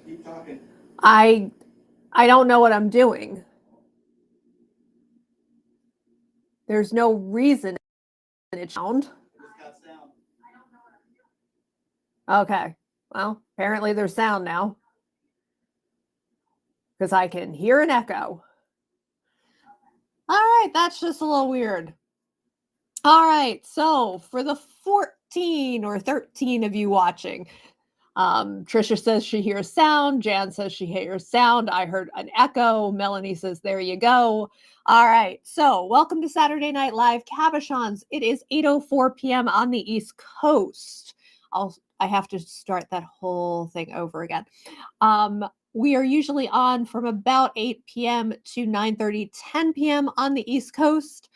Keep talking. I don't know what I'm doing. There's no reason it sound. It's got sound. Okay. Well, apparently there's sound now. Because I can hear an echo. All right, that's just a little weird. All right, so for the 14 or 13 of you watching, Trisha says she hears sound. Jan says she hears sound. I heard an echo. Melanie says, there you go. All right. So welcome to Saturday Night Live Cabochons. It is 8:04 p.m. on the East Coast. I have to start that whole thing over again. We are usually on from about 8 p.m. to 9:30, 10 p.m. on the East Coast.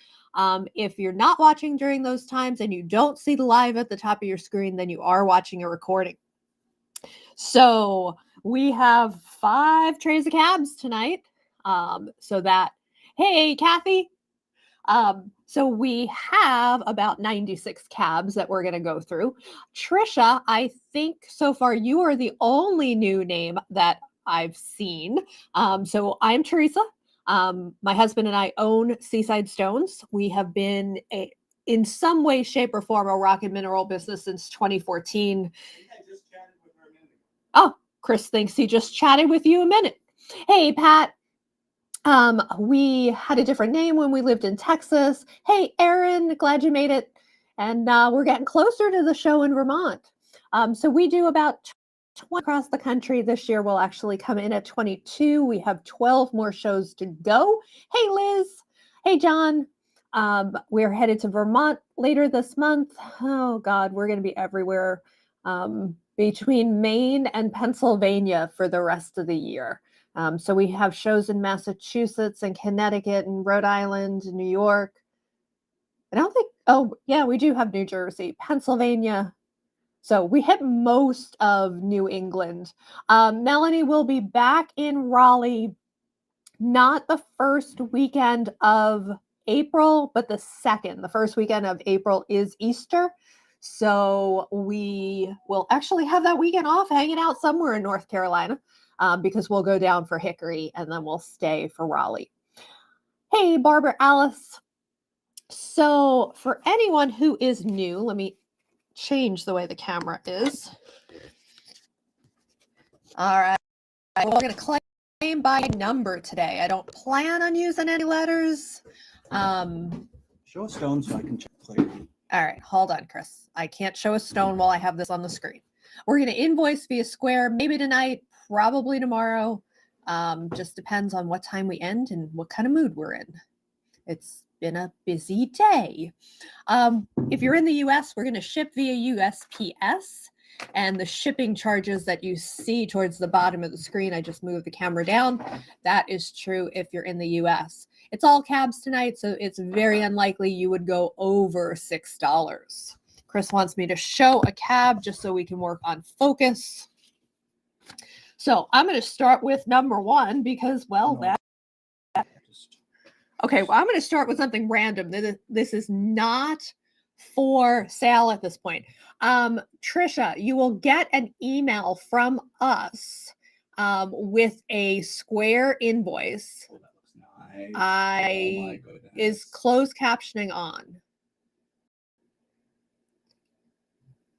If you're not watching during those times and you don't see the live at the top of your screen, then you are watching a recording. So we have 5 trays of cabs tonight. Hey, Kathy. So we have about 96 cabs that we're going to go through. Trisha, I think so far you are the only new name that I've seen. So I'm Teresa. My husband and I own Seaside Stones. We have been in some way, shape, or form a rock and mineral business since 2014. Oh, Chris thinks he just chatted with you a minute. Hey, Pat. We had a different name when we lived in Texas. Hey, Aaron, glad you made it. And we're getting closer to the show in Vermont. So we do about 20 across the country. This year we'll actually come in at 22. We have 12 more shows to go. Hey, Liz. Hey, John. We're headed to Vermont later this month. Oh, God, we're going to be everywhere between Maine and Pennsylvania for the rest of the year. So we have shows in Massachusetts and Connecticut and Rhode Island and New York. I don't think, oh, yeah, we do have New Jersey, Pennsylvania. So we hit most of New England. Melanie will be back in Raleigh, not the first weekend of April, but the second. The first weekend of April is Easter. So we will actually have that weekend off hanging out somewhere in North Carolina. Because we'll go down for Hickory and then we'll stay for Raleigh. Hey, Barbara Alice. So for anyone who is new, let me change the way the camera is. All right. We're going to claim by number today. I don't plan on using any letters. Show a stone so I can check clarity. All right. Hold on, Chris. I can't show a stone while I have this on the screen. We're going to invoice via Square, maybe tonight, probably tomorrow. Just depends on what time we end and what kind of mood we're in. It's been a busy day. If you're in the US, we're going to ship via USPS. And the shipping charges that you see towards the bottom of the screen, I just moved the camera down. That is true if you're in the US. It's all cabs tonight, so it's very unlikely you would go over $6. Chris wants me to show a cab just so we can work on focus. So I'm going to start with number 1 because, well, okay, well, I'm going to start with something random. This is not for sale at this point. Trisha, you will get an email from us with a Square invoice. Oh, that looks nice. Is closed captioning on?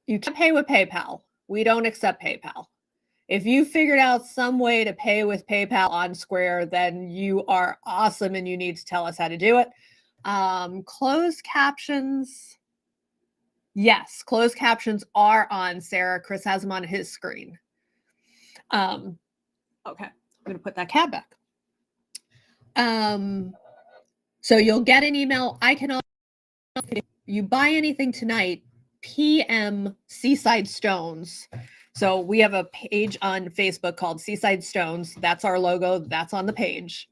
You can pay with PayPal. We don't accept PayPal. If you figured out some way to pay with PayPal on Square, then you are awesome and you need to tell us how to do it. Closed captions. Yes, closed captions are on, Sarah. Chris has them on his screen. Okay, I'm going to put that cab back. So you'll get an email. I can also, if you buy anything tonight, PM Seaside Stones. So we have a page on Facebook called Seaside Stones. That's our logo. That's on the page.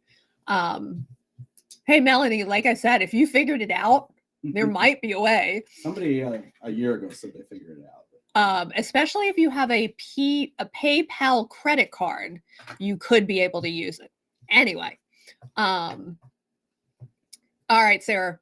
Hey, Melanie, like I said, if you figured it out, there might be a way. Somebody a year ago said they figured it out. Especially if you have a PayPal credit card, you could be able to use it. Anyway. All right, Sarah.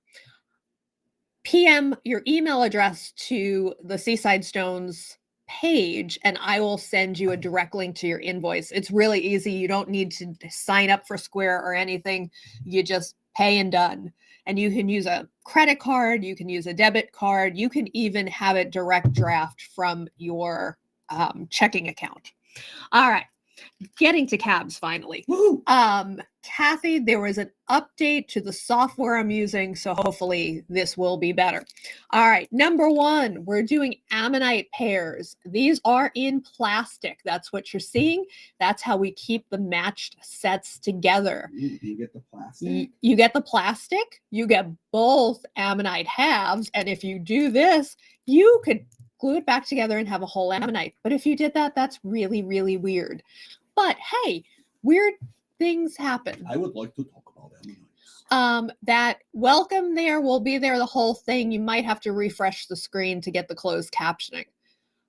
PM your email address to the Seaside Stones page and I will send you a direct link to your invoice. It's really easy. You don't need to sign up for Square or anything. You just pay and done. And you can use a credit card, you can use a debit card, you can even have it direct draft from your checking account. All right. Getting to cabs finally. Woo! Kathy, there was an update to the software I'm using, so hopefully this will be better. All right, number 1, we're doing ammonite pairs. These are in plastic. That's what you're seeing. That's how we keep the matched sets together. You get the plastic. You get the plastic, you get both ammonite halves, and if you do this, you could glue it back together and have a whole ammonite. But if you did that, that's really, really weird. But hey, weird things happen. I would like to talk about ammonites. That welcome there will be there the whole thing. You might have to refresh the screen to get the closed captioning.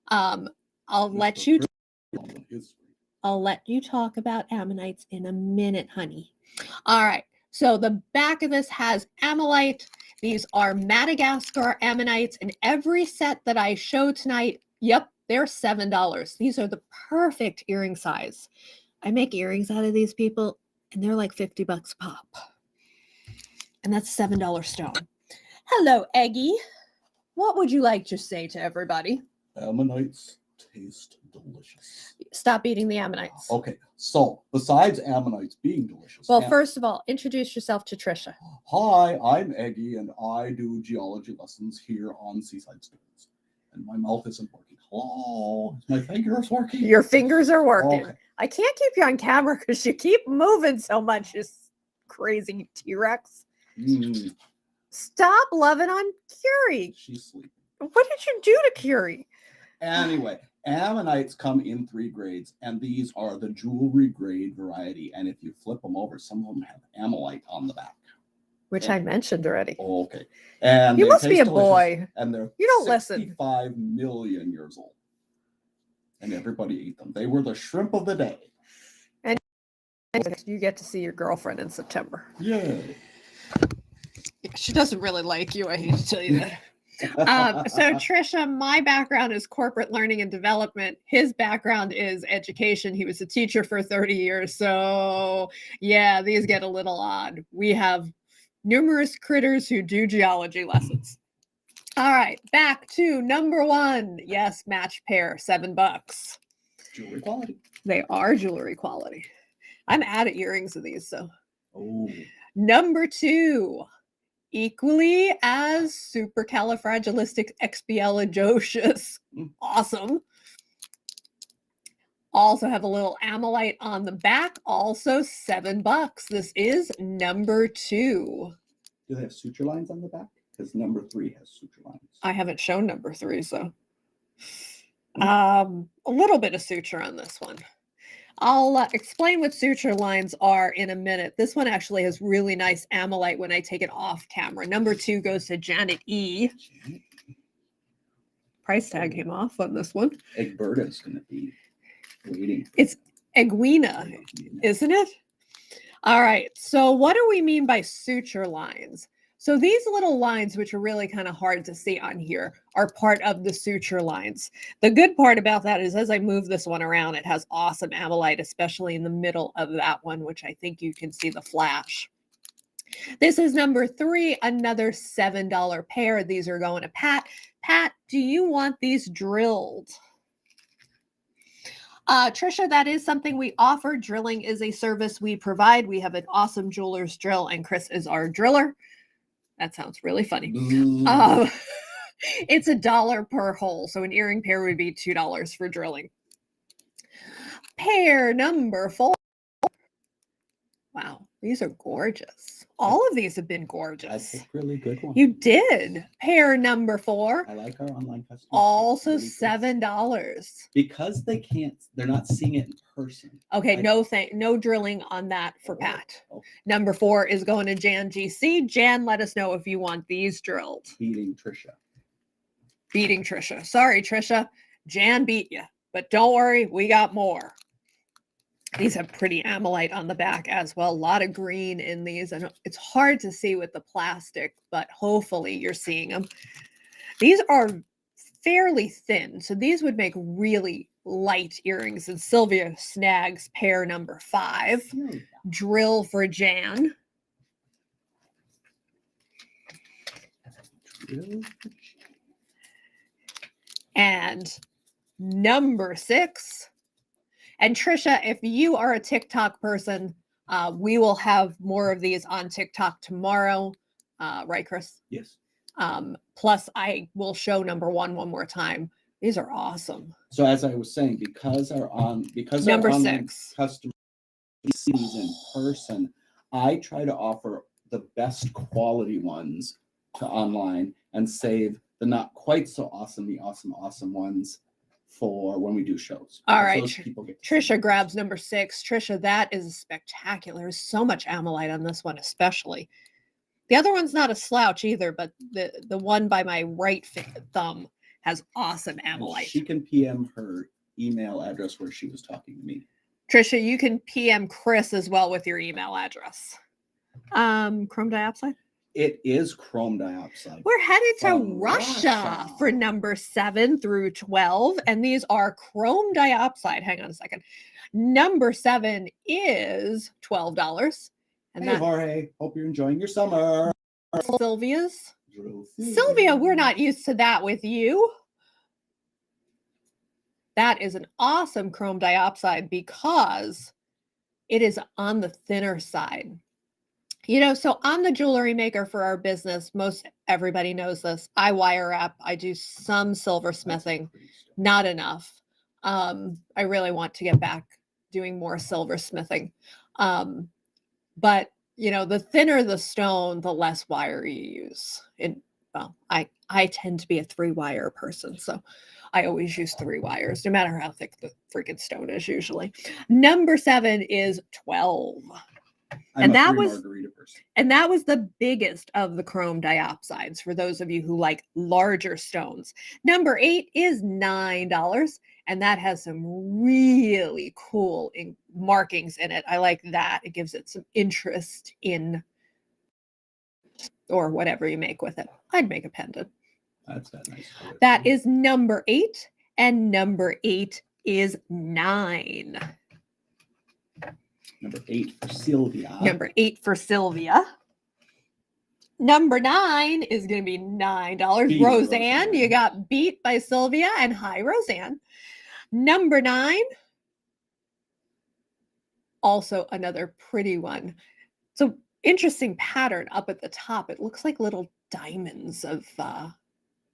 I'll let you talk about ammonites in a minute, honey. All right. So the back of this has ammonite. These are Madagascar ammonites, and every set that I show tonight, yep, they're $7. These are the perfect earring size. I make earrings out of these people, and they're like $50 a pop. And that's $7 stone. Hello, Eggy. What would you like to say to everybody? Ammonites taste delicious. Stop eating the ammonites. Okay, so besides ammonites being delicious. Well, first of all, introduce yourself to Trisha. Hi, I'm Eggy, and I do geology lessons here on Seaside Students. And my mouth isn't working. Oh, is my fingers working? Your fingers are working. Okay. I can't keep you on camera because you keep moving so much, you crazy T-Rex. Stop loving on Curie. She's sleeping. What did you do to Curie? Anyway, ammonites come in 3 grades, and these are the jewelry grade variety. And if you flip them over, some of them have ammonite on the back. Which I mentioned already. Okay. And you they must be taste a delicious, boy. And they're You don't listen. 65 million years old. And everybody ate them. They were the shrimp of the day. And you get to see your girlfriend in September. Yay. She doesn't really like you, I hate to tell you that. So Trisha, my background is corporate learning and development. His background is education. He was a teacher for 30 years. So yeah, these get a little odd. We have numerous critters who do geology lessons. All right, back to number 1. Yes, match pair, $7. Jewelry quality. They are jewelry quality. I'm out of earrings of these, so. Oh. Number 2, equally as supercalifragilisticexpialidocious. Awesome. Also have a little ammonite on the back, also $7. This is number 2. Do they have suture lines on the back? Because number 3 has suture lines. I haven't shown number 3, so a little bit of suture on this one. I'll explain what suture lines are in a minute. This one actually has really nice ammonite when I take it off camera. Number 2 goes to Janet E. Price tag came off on this one. Egberta is going to be waiting. It's Eguina, isn't it? All right. So what do we mean by suture lines? So these little lines, which are really kind of hard to see on here, are part of the suture lines. The good part about that is as I move this one around, it has awesome ammonite, especially in the middle of that one, which I think you can see the flash. This is number 3, another $7 pair. These are going to Pat. Pat, do you want these drilled? Trisha, that is something we offer. Drilling is a service we provide. We have an awesome jeweler's drill, and Chris is our driller. That sounds really funny. It's $1 per hole. So an earring pair would be $2 for drilling. Pair number 4. Wow, these are gorgeous. All of these have been gorgeous. I picked really good ones. You did. Pair number 4. I like our online customers. Also really $7. Because they're not seeing it in person. Okay, no drilling on that for Pat. Number 4 is going to Jan GC. Jan, let us know if you want these drilled. Beating Trisha. Beating Trisha. Sorry, Trisha. Jan beat you. But don't worry, we got more. These have pretty ammonite on the back as well. A lot of green in these. And it's hard to see with the plastic, but hopefully you're seeing them. These are fairly thin. So these would make really light earrings. And Sylvia snags pair number 5. Drill for Jan. And number 6. And Trisha, if you are a TikTok person, we will have more of these on TikTok tomorrow. Right, Chris? Yes. Plus, I will show number 1 one more time. These are awesome. So as I was saying, because number our online 6 customers see these in person, I try to offer the best quality ones to online and save the not quite so awesome, the awesome ones for when we do shows. All right, Trisha grabs number 6. Trisha, that is spectacular. There's so much amolite on this one, especially. The other one's not a slouch either, but the one by my right thumb has awesome amolite. She can PM her email address where she was talking to me. Trisha, you can PM Chris as well with your email address. Chrome diopside? It is chrome diopside. We're headed to Russia for number 7 through 12, and these are chrome diopside. Hang on a second. Number 7 is $12. And hey, Jorge, hope you're enjoying your summer. Sylvia's. Sylvia, we're not used to that with you. That is an awesome chrome diopside because it is on the thinner side. You know, so I'm the jewelry maker for our business. Most everybody knows this. I wire wrap. I do some silversmithing, not enough. I really want to get back doing more silversmithing. But, you know, the thinner the stone, the less wire you use. Well, I tend to be a 3-wire person, so I always use 3 wires, no matter how thick the freaking stone is usually. Number 7 is 12. And that was the biggest of the chrome diopsides for those of you who like larger stones. Number 8 is $9, and that has some really cool markings in it. I like that. It gives it some interest in or whatever you make with it. I'd make a pendant. That's that nice. That is number 8, and number 8 is 9. Number 8 for Sylvia. Number 8 for Sylvia. Number 9 is going to be $9. Roseanne, you got beat by Sylvia, and hi, Roseanne. Number 9, also another pretty one. So interesting pattern up at the top. It looks like little diamonds of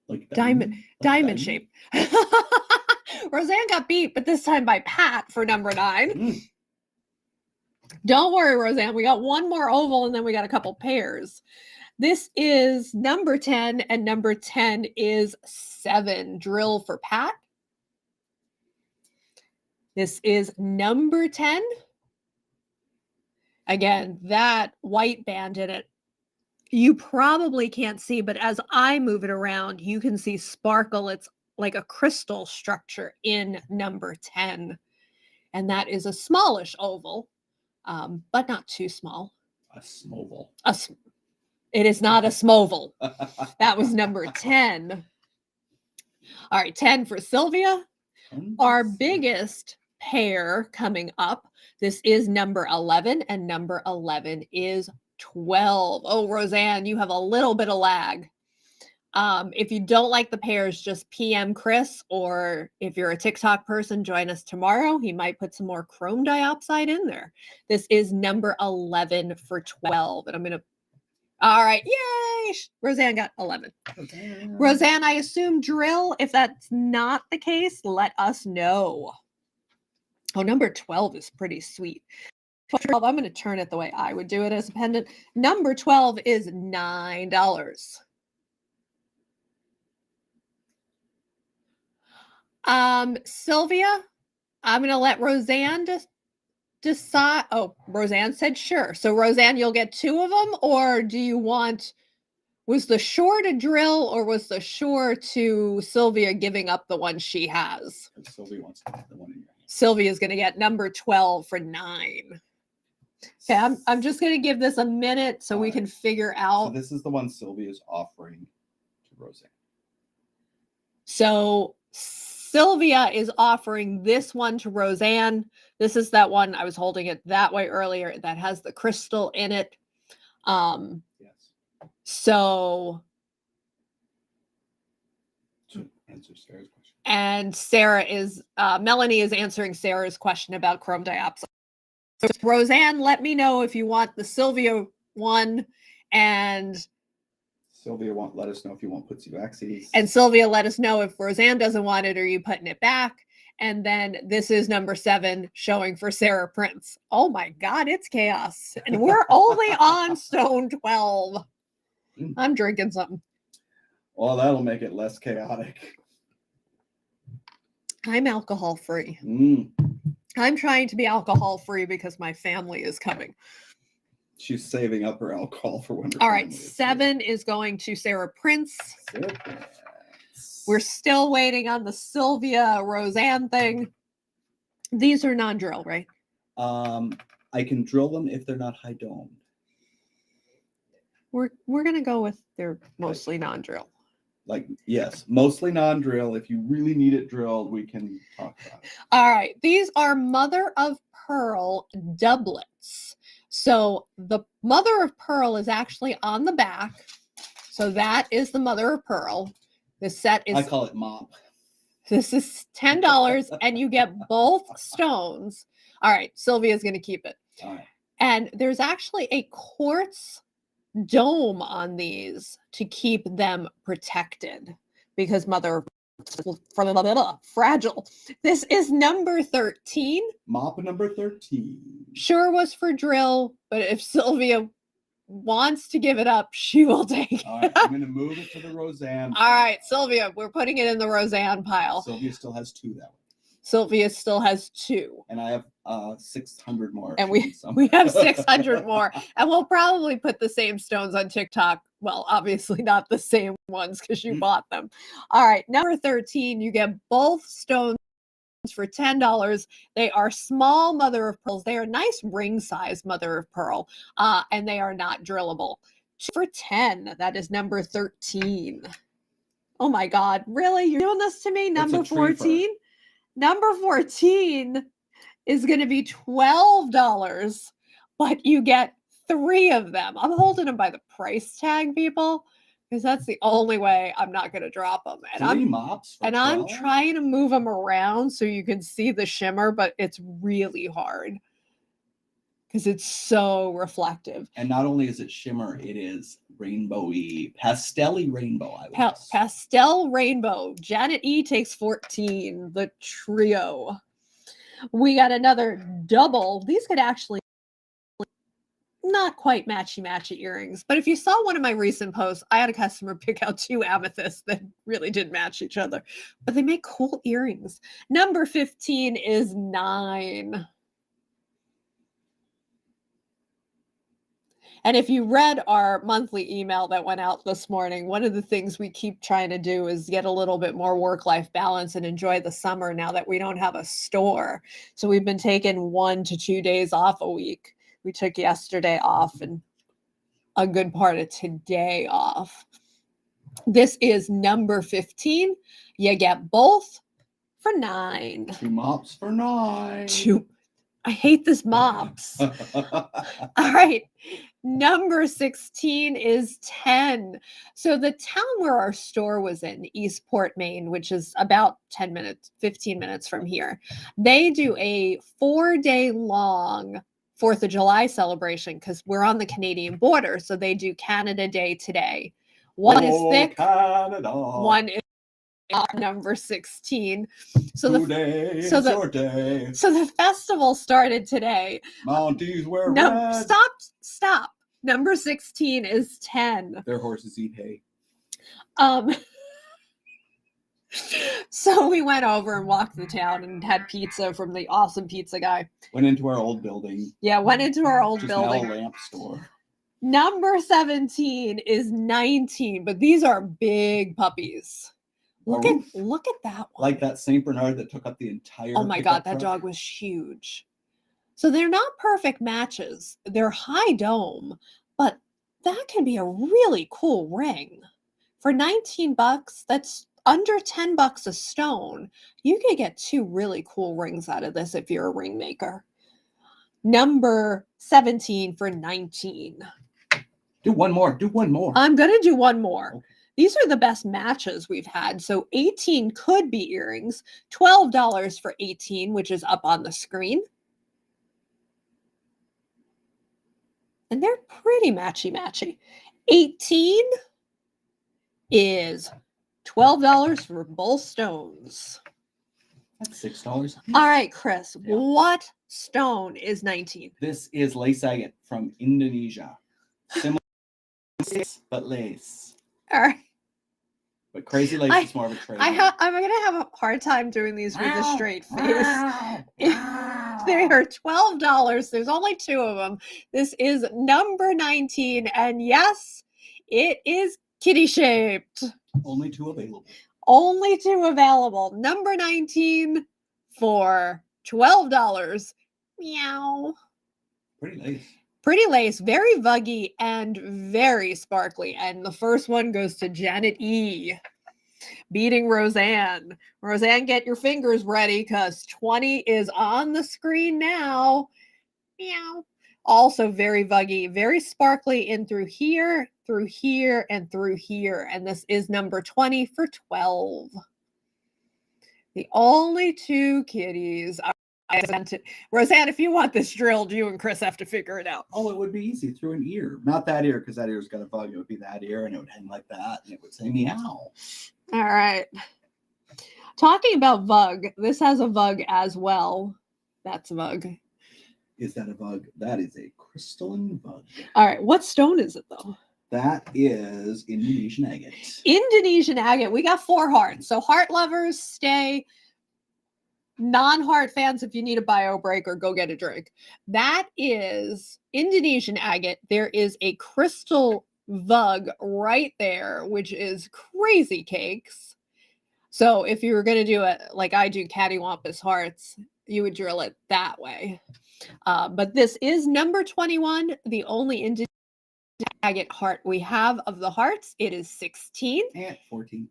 like diamond shape. Roseanne got beat, but this time by Pat for number 9. Don't worry, Roseanne. We got one more oval and then we got a couple pairs. This is number 10, and number 10 is 7. Drill for Pat. This is number 10. Again, that white band in it, you probably can't see, but as I move it around, you can see sparkle. It's like a crystal structure in number 10. And that is a smallish oval. But not too small. A smoval. It is not a smoval. That was number 10. All right, 10 for Sylvia. Our biggest pair coming up. This is number 11, and number 11 is 12. Oh, Roseanne, you have a little bit of lag. If you don't like the pairs, just PM Chris, or if you're a TikTok person, join us tomorrow. He might put some more chrome diopside in there. This is number 11 for 12. And I'm going to, all right, yay! Roseanne got 11. Roseanne, I assume drill. If that's not the case, let us know. Oh, number 12 is pretty sweet. 12, I'm going to turn it the way I would do it as a pendant. Number 12 is $9. Sylvia, I'm going to let Roseanne decide. Oh, Roseanne said sure. So Roseanne, you'll get 2 of them, or do you want, was the shore to drill, or was the shore to Sylvia giving up the one she has? Sylvia wants to get the one in your hand. Sylvia's going to get number 12 for 9. Okay, I'm just going to give this a minute so we can figure out. So this is the one Sylvia is offering to Roseanne. So Sylvia is offering this one to Roseanne. This is that one. I was holding it that way earlier that has the crystal in it. Yes. So To answer Sarah's question. and Melanie is answering Sarah's question about chrome diopside. So Roseanne, let me know if you want the Sylvia one, and Sylvia won't let us know if you want Putzi Waxies. And Sylvia, let us know if Roseanne doesn't want it, or you putting it back. And then this is number 7 showing for Sarah Prince. Oh my God, it's chaos. And we're only on stone 12. I'm drinking something. Well, that'll make it less chaotic. I'm alcohol free. Mm. I'm trying to be alcohol free because my family is coming. She's saving up her alcohol for when her All right, family is 7 is going to Sarah Prince. here. Sarah Prince. We're still waiting on the Sylvia Roseanne thing. These are non-drill, right? I can drill them if they're not high domed. We're gonna go with they're mostly non-drill. Like, yes, mostly non-drill. If you really need it drilled, we can talk about it. All right, these are mother of pearl doublets. So the mother of pearl is actually on the back. So that is the mother of pearl. This set is, I call it mop. This is $10 and you get both stones. All right, Sylvia's going to keep it. All right. And there's actually a quartz dome on these to keep them protected because mother fragile. This is number 13. Mop number 13. Sure was for drill, but if Sylvia wants to give it up, she will take it. All right, I'm going to move it to the Roseanne. All right, Sylvia, we're putting it in the Roseanne pile. Sylvia still has 2 that way. Sylvia still has 2. And I have 600 more. And we have 600 more. And we'll probably put the same stones on TikTok. Well, obviously not the same ones because you bought them. All right, number 13, you get both stones for $10. They are small mother of pearls. They are nice ring size mother of pearl, and they are not drillable. For 10, that is number 13. Oh my God, really? You're doing this to me? Number 14? Number 14 is going to be $12, but you get 3 of them. I'm holding them by the price tag, people, because that's the only way I'm not going to drop them. And 3 mops for I'm 12? trying to move them around so you can see the shimmer, but it's really hard because it's so reflective. And not only is it shimmer, it is rainbowy, pastel-y rainbow. Pastel rainbow. Janet E takes 14, the trio. We got another double. These could actually not quite matchy earrings, but if you saw one of my recent posts, I had a customer pick out 2 amethysts that really did match each other, but they make cool earrings. Number 15 is 9. And if you read our monthly email that went out this morning, one of the things we keep trying to do is get a little bit more work-life balance and enjoy the summer now that we don't have a store. So we've been taking 1 to 2 days off a week. We took yesterday off and a good part of today off. This is number 15. You get both for 9. 2 mops for 9. 2. I hate this mops. All right. Number 16 is 10. So the town where our store was in, Eastport, Maine, which is about 15 minutes from here, they do a 4-day long 4th of July celebration because we're on the Canadian border. So they do Canada Day today. One is thick. Canada. One is number 16. So the festival started today. Mounties wear red. Stop. Number 16 is 10. Their horses eat hay. So we went over and walked the town and had pizza from the awesome pizza guy. Went into our old building. Yeah, went into our old building. Now a lamp store. Number 17 is 19, but these are big puppies. Look at that one. Like that Saint Bernard that took up the entire. Oh my God, that dog was huge. So they're not perfect matches. They're high dome, but that can be a really cool ring. For $19, that's under $10 a stone. You could get 2 really cool rings out of this if you're a ring maker. Number 17 for 19. Do one more. Do one more. I'm going to do one more. Okay. These are the best matches we've had. So 18 could be earrings. $12 for 18, which is up on the screen. And they're pretty matchy-matchy. 18 is $12 for both stones. That's $6. All right, Chris, Yeah. what stone is 19? This is lace agate from Indonesia. Similar, but lace. All right. But crazy lace is more of a trade. I'm going to have a hard time doing these with a straight face. They are $12. There's only 2 of them. This is number 19. And yes, it is kitty shaped. Only 2 available. Only 2 available. Number 19 for $12. Meow. Pretty lace. Pretty lace, very vuggy and very sparkly. And the first one goes to Janet E. Beating Roseanne. Roseanne, get your fingers ready because 20 is on the screen now. Meow. Also very vuggy, very sparkly in through here, and through here. And this is number 20 for 12. The only 2 kitties. Roseanne, if you want this drilled, you and Chris have to figure it out. Oh, it would be easy through an ear. Not that ear, because that ear's got a bug. It would be that ear, and it would hang like that, and it would say meow. All right. Talking about Vug, this has a Vug as well. That's a Vug. Is that a bug? That is a crystalline bug. All right. What stone is it, though? That is Indonesian agate. Indonesian agate. We got 4 hearts. So heart lovers, stay. Non-heart fans, if you need a bio break or go get a drink. That is Indonesian agate. There is a crystal Vug right there, which is crazy cakes. So if you were going to do it like I do cattywampus hearts, you would drill it that way. But this is number 21, the only Indonesian agate heart we have of the hearts. It is 16. And 14.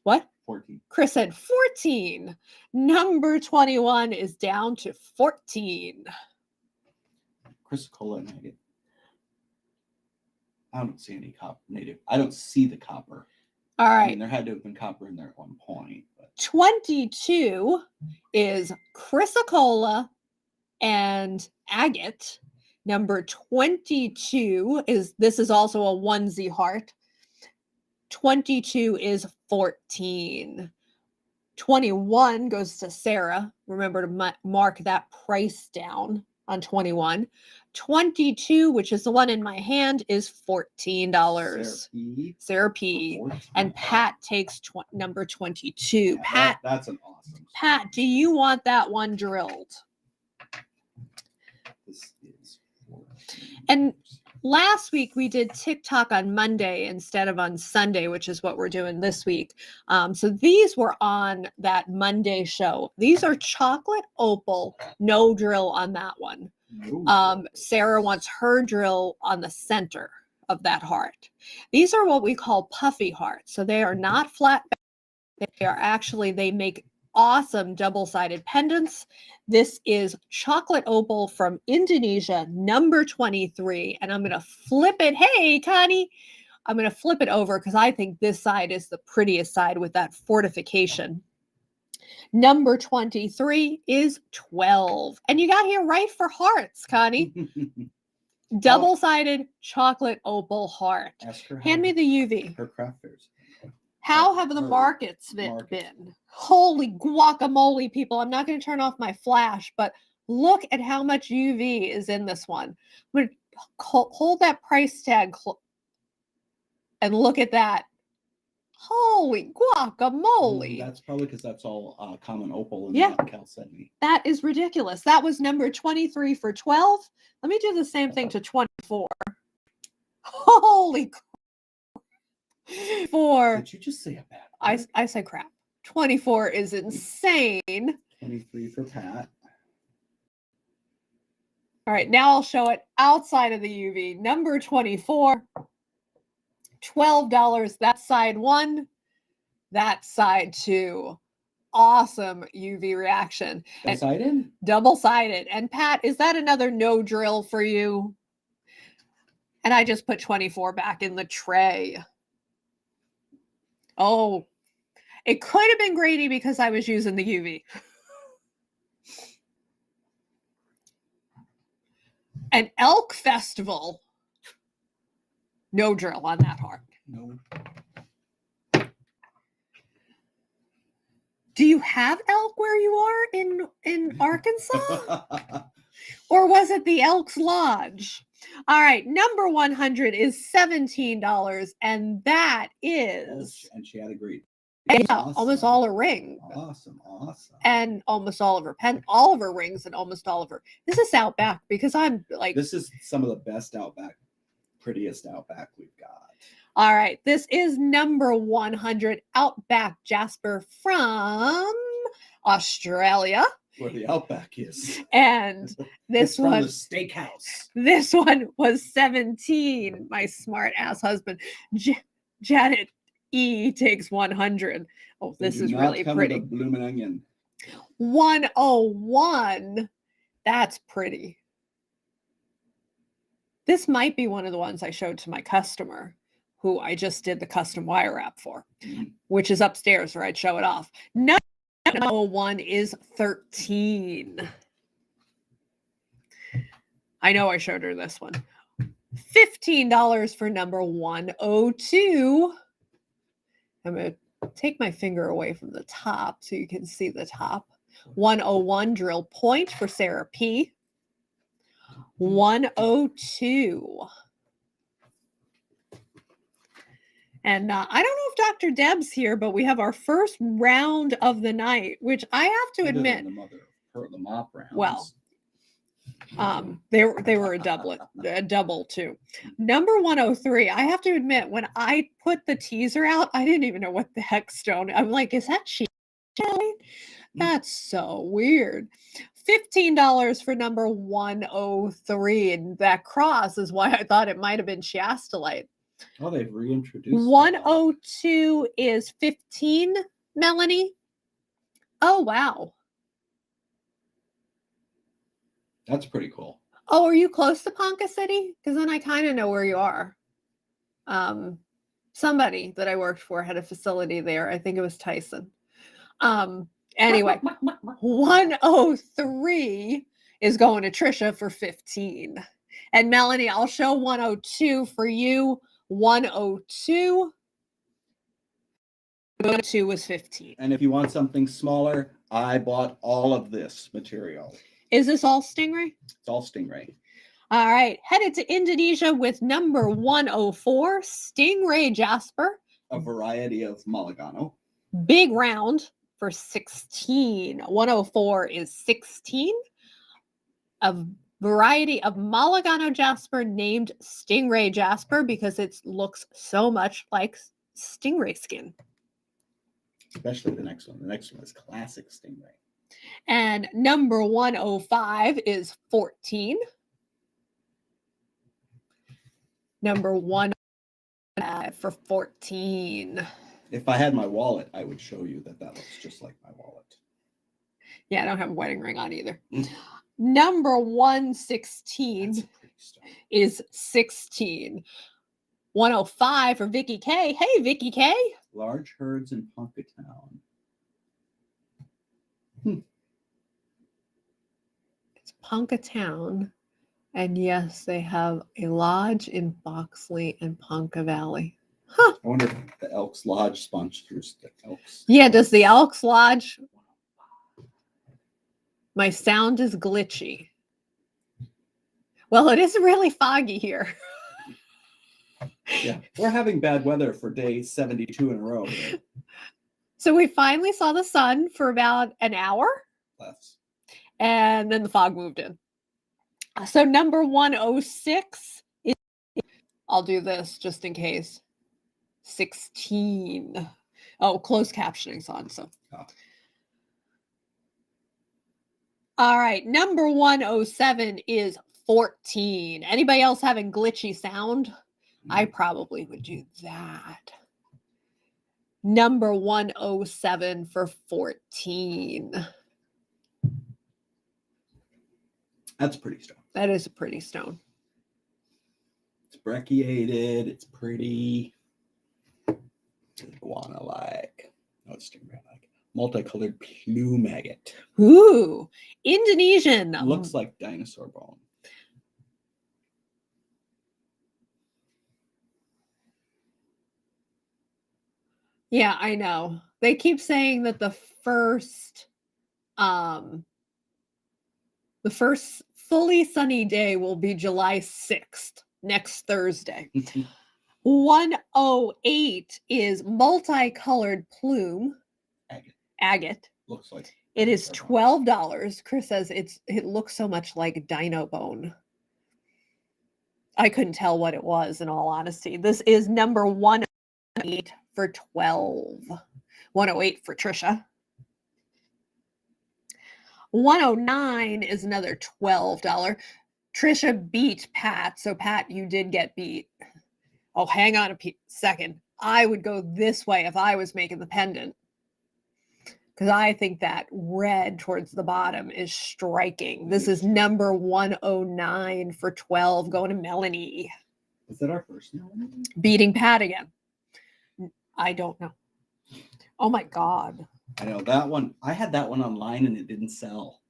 What? 14. Chris said 14. Number 21 is down to 14. Chrysocolla and agate. I don't see any copper native. I don't see the copper. All right. I mean, there had to have been copper in there at one point. But 22 is chrysocolla and agate. Number 22 is also a onesie heart. 22 is 14. 21 goes to Sarah. Remember to mark that price down on 21. 22, which is the one in my hand, is $14. Sarah P. 14. And Pat takes number 22. Yeah, Pat, that's an awesome. Pat, do you want that one drilled? This is 14. And last week we did TikTok on Monday instead of on Sunday, which is what we're doing this week. So these were on that Monday show. These are chocolate opal, no drill on that one. Sarah wants her drill on the center of that heart. These are what we call puffy hearts. So they are not flat. They are actually, they make awesome double-sided pendants. This is chocolate opal from Indonesia, number 23. And I'm going to flip it. Hey, Connie. I'm going to flip it over because I think this side is the prettiest side with that fortification. Number 23 is 12. And you got here right for hearts, Connie. Double-sided chocolate opal heart. Hand me the UV. Her craft fairs. How have the markets been? Holy guacamole, people. I'm not going to turn off my flash, but look at how much UV is in this one. I'm going to hold that price tag and look at that. Holy guacamole. That's probably because that's all common opal and Yeah. not chalcedony. That is ridiculous. That was number 23 for 12. Let me do the same thing to 24. Holy crap. Did you just say a bad word? I say crap. 24 is insane. 23 for Pat. All right, now I'll show it outside of the UV. Number 24, $12. That's side one. that side too. Awesome UV reaction. And Decided? double-sided. And Pat, is that another no drill for you? And I just put 24 back in the tray. Oh, it could have been Grady because I was using the UV. An elk festival. No drill on that heart. No. Do you have elk where you are in Arkansas? Or was it the Elks Lodge? All right, number 100 is $17, and that is... And she had agreed. Yeah, Awesome. almost all her ring. Awesome. And almost all of her all of her rings and almost all of her. This is Outback because I'm like... This is some of the best Outback, prettiest Outback we've got. All right, this is number 100, Outback Jasper from Australia. Where the Outback is. And this from one... the steakhouse. This one was 17. My smart ass husband, Janet E, takes 100. Oh, this is really pretty. With a bloomin' onion. 101. That's pretty. This might be one of the ones I showed to my customer, who I just did the custom wire wrap for, which is upstairs where I'd show it off. Number 101 is 13. I know I showed her this one. $15 for number 102. I'm going to take my finger away from the top so you can see the top. 101 drill point for Sarah P. 102. And I don't know if Dr. Deb's here, but we have our first round of the night, which I have to admit. The mop rounds. Well, they were a double too. Number 103. I have to admit, when I put the teaser out, I didn't even know what the heck stone. I'm like, is that she? That's so weird. $15 for number 103, and that cross is why I thought it might have been chiastolite. Oh, they've reintroduced 102 is 15, Melanie. Oh, wow. That's pretty cool. Oh, are you close to Ponca City? Because then I kind of know where you are. Somebody that I worked for had a facility there. I think it was Tyson. Anyway, 103 is going to Trisha for 15. And Melanie, I'll show 102 for you. 102. 102 was 15. And if you want something smaller, I bought all of this material. Is this all Stingray? It's all Stingray. All right. Headed to Indonesia with number 104, Stingray Jasper. A variety of Mulligano. Big round for 16. 104 is 16. A variety of Mulligano Jasper named Stingray Jasper because it looks so much like stingray skin. Especially the next one. The next one is classic Stingray. And number 105 is 14. Number 1 for 14. If I had my wallet, I would show you that looks just like my wallet. Yeah, I don't have a wedding ring on either. Number 116 is 16. 105 for Vicky K. Hey, Vicky K. Large herds in Punkatown. It's Punkatown. And yes, they have a lodge in Boxley and Ponca Valley. Huh. I wonder if the Elks Lodge sponsors the Elks. Yeah, does the Elks Lodge? My sound is glitchy. Well, it is really foggy here. Yeah, we're having bad weather for day 72 in a row. So we finally saw the sun for about an hour. Less. And then the fog moved in. So number 106 is, I'll do this just in case. 16. Oh, closed captioning's on, so. Oh. All right, number 107 is 14. Anybody else having glitchy sound? I probably would do that. Number 107 for 14. That's a pretty stone. That is a pretty stone. It's brecciated. It's pretty. Iguana-like. No, it's stingray-like. Multicolored plume agate. Ooh, Indonesian. Looks like dinosaur bone. Yeah, I know. They keep saying that the first fully sunny day will be July 6th, next Thursday. 108 is multicolored plume agate. Looks like it is $12. Chris says it looks so much like dino bone. I couldn't tell what it was, in all honesty. This is number 108 for 12. 108 for Trisha. 109 is another $12. Trisha beat Pat. So Pat, you did get beat. Oh, hang on a second. I would go this way if I was making the pendant, because I think that red towards the bottom is striking. This is number 109 for 12, going to Melanie. Is that our first Melanie? Beating Pat again. I don't know. Oh my God. I know that one. I had that one online and it didn't sell.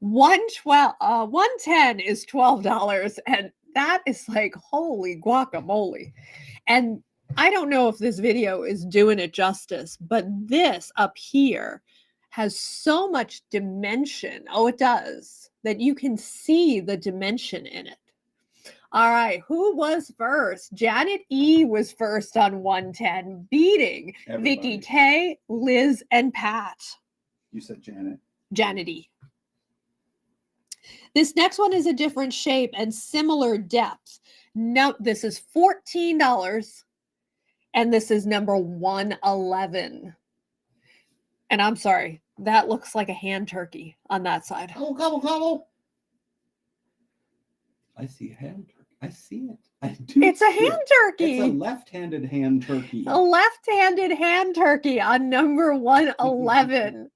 110 is $12, and that is like, holy guacamole. And I don't know if this video is doing it justice, but this up here has so much dimension. Oh, it does, that you can see the dimension in it. All right, who was first? Janet E was first on 110, beating Everybody. Vicky K, Liz, and Pat. You said Janet. Janet E. This next one is a different shape and similar depth. No, this is $14, and this is number 111. And I'm sorry, that looks like a hand turkey on that side. Oh, gobble, gobble. I see a hand turkey. I see it. I do. It's a hand turkey. It's a left-handed hand turkey. A left-handed hand turkey on number 111.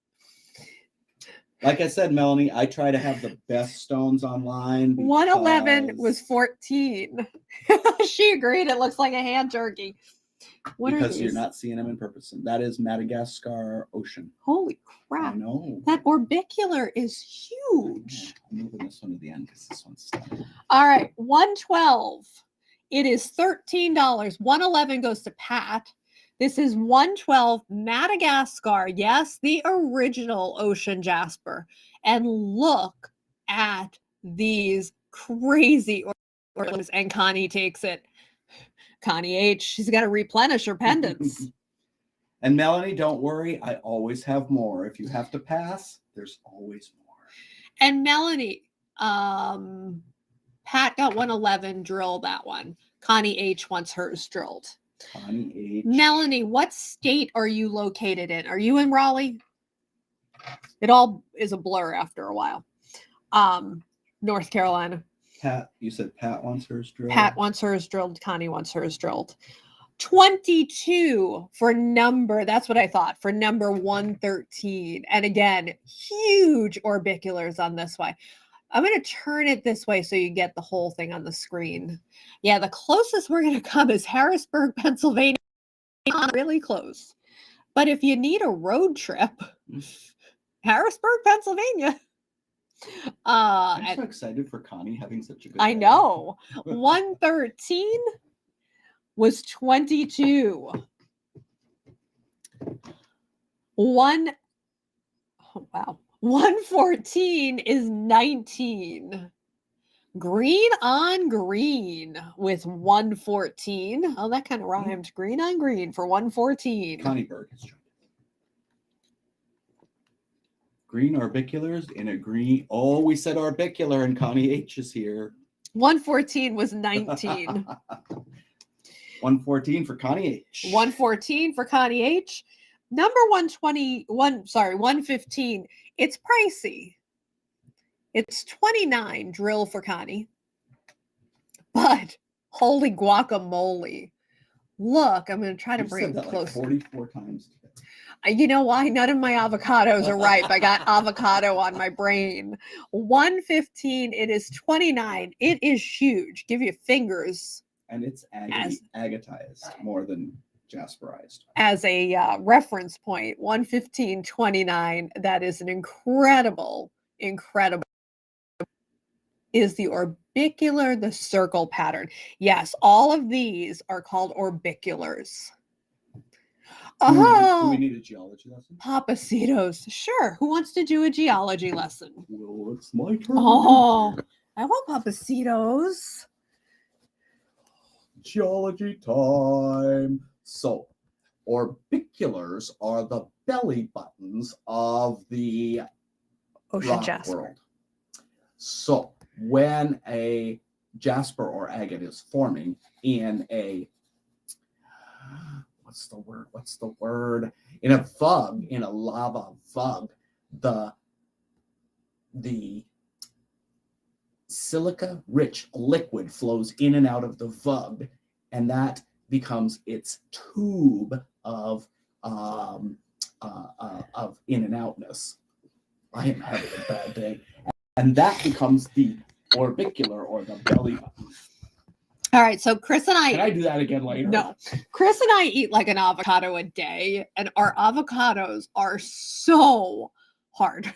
Like I said, Melanie, I try to have the best stones online. 111 was 14. She agreed. It looks like a hand turkey. What because are these? you're not seeing them in person. That is Madagascar Ocean. Holy I crap. know. That orbicular is huge. I'm moving this one to the end because this one's stunning. All right, 112. It is $13. 111 goes to Pat. This is 112 Madagascar. Yes, the original ocean jasper. And look at these crazy orbiculars. And Connie takes it. Connie H, she's got to replenish her pendants. And Melanie, don't worry. I always have more. If you have to pass, there's always more. And Melanie, Pat got 111, drill that one. Connie H wants hers drilled. Connie H. Melanie, what state are you located in? Are you in Raleigh? It all is a blur after a while. North Carolina. Pat, you said Pat wants hers drilled? Pat wants hers drilled. Connie wants hers drilled. 22 for number, that's what I thought, for number 113. And again, huge orbiculars on this way. I'm going to turn it this way so you get the whole thing on the screen. Yeah, the closest we're going to come is Harrisburg, Pennsylvania. Really close. But if you need a road trip, Harrisburg, Pennsylvania. I'm so excited for Connie having such a good I know. 113 was 22. Oh, wow. 114 is 19. Green on green with 114. Oh, that kind of rhymed. Green on green for 114. Connie Berg has joined. Green orbiculars in a green. Oh, we said orbicular and Connie H is here. 114 was 19. 114 for Connie H. 114 for Connie H. Number 115. It's pricey. It's 29 drill for Connie. But holy guacamole. Look, I'm going to try to You've bring said it that like closer. 44 times today. You know why? None of my avocados are ripe. I got avocado on my brain. 115. It is 29. It is huge. Give you fingers And it's agatized more than jasperized. as a reference point. 115.29. That is an incredible. Is the orbicular, the circle pattern. Yes, all of these are called orbiculars. Do Oh, we need a geology lesson? Papacitos. Sure. Who wants to do a geology lesson? Well, it's my turn. Oh, I want Papacitos. Geology time. So, orbiculars are the belly buttons of the Ocean rock jasper. world. So, when a jasper or agate is forming in a what's the word? In a vug, in a lava vug, the silica-rich liquid flows in and out of the vug, and that becomes its tube of in and outness. I am having a bad day, and that becomes the orbicular or the belly button. All right, so Chris and Can I do that again later? No, Chris and I eat like an avocado a day, and our avocados are so hard.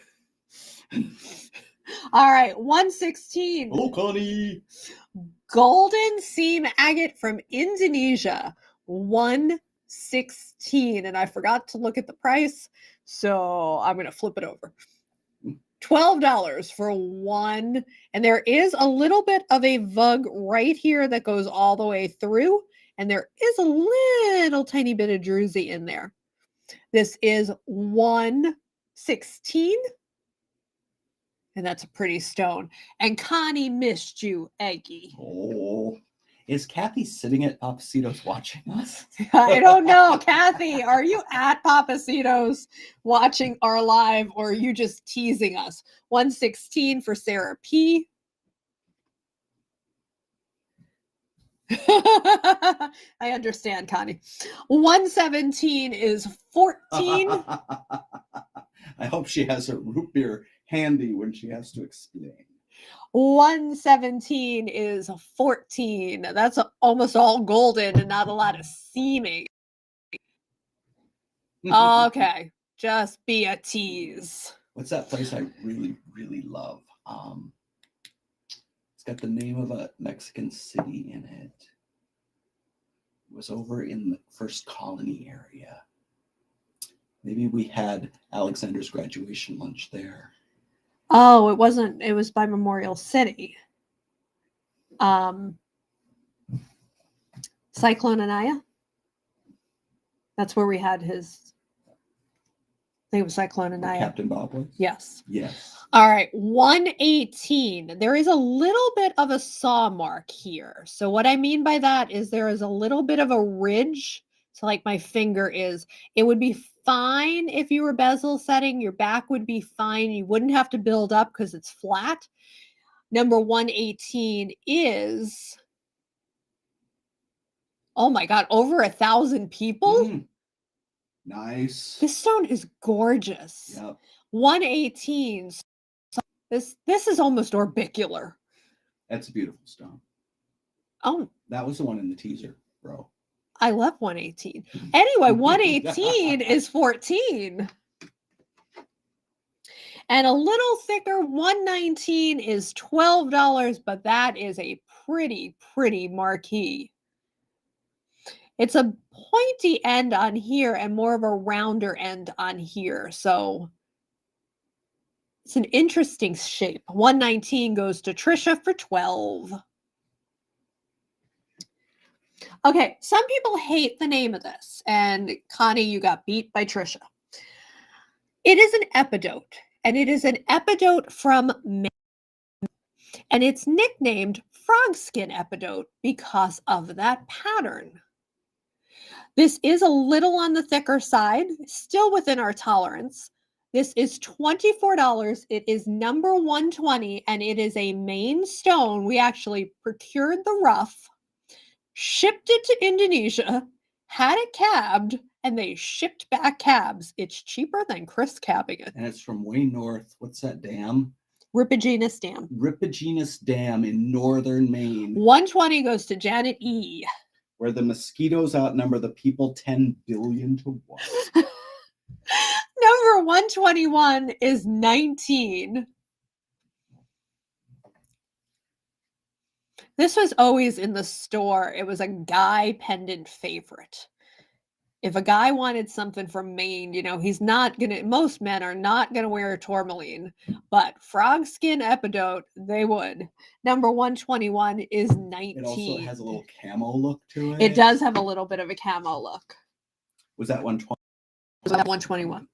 All right, 116. Hello, Connie. Golden seam agate from Indonesia. 116. And I forgot to look at the price, so I'm going to flip it over. $12 for one. And there is a little bit of a vug right here that goes all the way through. And there is a little tiny bit of druzy in there. This is 116. And that's a pretty stone. And Connie missed you, Eggy. Oh, is Kathy sitting at Papacitos watching us? I don't know. Kathy, are you at Papacitos watching our live, or are you just teasing us? 116 for Sarah P. I understand, Connie. 117 is 14. I hope she has her root beer handy when she has to explain. 117 is 14. That's almost all golden and not a lot of seaming. Okay, just be a tease. What's that place I really, really love? It's got the name of a Mexican city in it. It was over in the first colony area. Maybe we had Alexander's graduation lunch there. Oh, it wasn't. It was by Memorial City. Cyclone Anaya. That's where we had his. I think it was Cyclone Anaya. Captain Bob was? Yes. Yes. All right, 118. There is a little bit of a saw mark here. So what I mean by that is there is a little bit of a ridge. So like my finger is. It would be fine if you were bezel setting. Your back would be fine. You wouldn't have to build up because it's flat. Number 118 is, oh my God, over 1,000 people? Nice. This stone is gorgeous. Yep. 118. This is almost orbicular. That's a beautiful stone. Oh. That was the one in the teaser, bro. I love 118. Anyway, 118 is 14. And a little thicker, 119 is $12, but that is a pretty marquee. It's a pointy end on here and more of a rounder end on here. So it's an interesting shape. 119 goes to Trisha for 12. Okay, some people hate the name of this. And Connie, you got beat by Trisha. It is an epidote. And it is an epidote from Maine. And it's nicknamed frog skin epidote because of that pattern. This is a little on the thicker side, still within our tolerance. This is $24. It is number 120, and it is a Maine stone. We actually procured the rough, shipped it to Indonesia, had it cabbed, and they shipped back cabs. It's cheaper than Chris cabbing it. And it's from way north. What's that dam? Ripigenus Dam. Ripigenus Dam in northern Maine, 120 goes to Janet E. where the mosquitoes outnumber the people 10 billion to 1. Number 121 is 19. This was always in the store. It was a guy pendant favorite. If a guy wanted something from Maine, you know, he's not gonna, most men are not gonna wear a tourmaline, but frog skin epidote, they would. Number 121 is 19. It also has a little camo look to it. It does have a little bit of a camo look. Was that 120? Was that 121?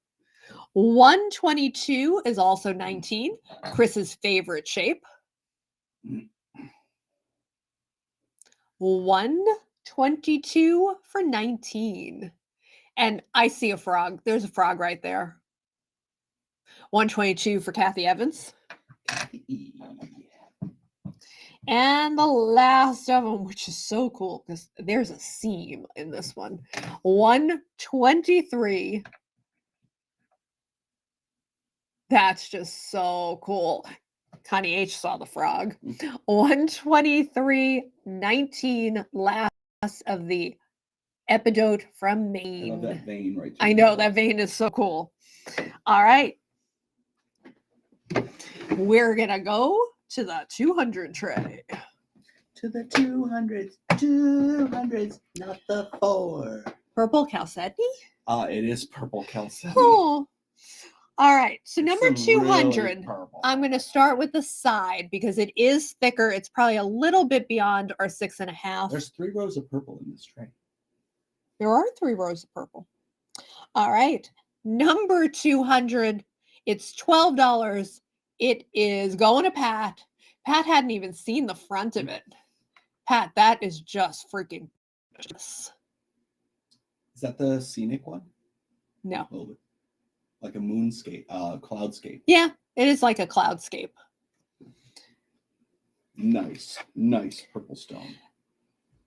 122 is also 19. Chris's favorite shape. 122 for 19. And I see a frog. There's a frog right there. 122 for Kathy Evans. And the last of them, which is so cool because there's a seam in this one. 123. That's just so cool. Connie H saw the frog. 123, 19, last of the epidote from Maine. I love that vein right there. I know, that vein is so cool. All right. We're going to go to the 200 tray. To the 200s, not the 4. Purple Calcetti? It is purple calcite. Oh. All right. So It's number some 200, really purple. I'm going to start with the side because it is thicker. It's probably a little bit beyond our 6.5. There's 3 rows of purple in this tray. There are 3 rows of purple. All right. Number 200, it's $12. It is going to Pat. Pat hadn't even seen the front of it. Pat, that is just freaking gorgeous. Is that the scenic one? No. A little bit. Like a moonscape, cloudscape. Yeah, it is like a cloudscape. Nice, nice purple stone.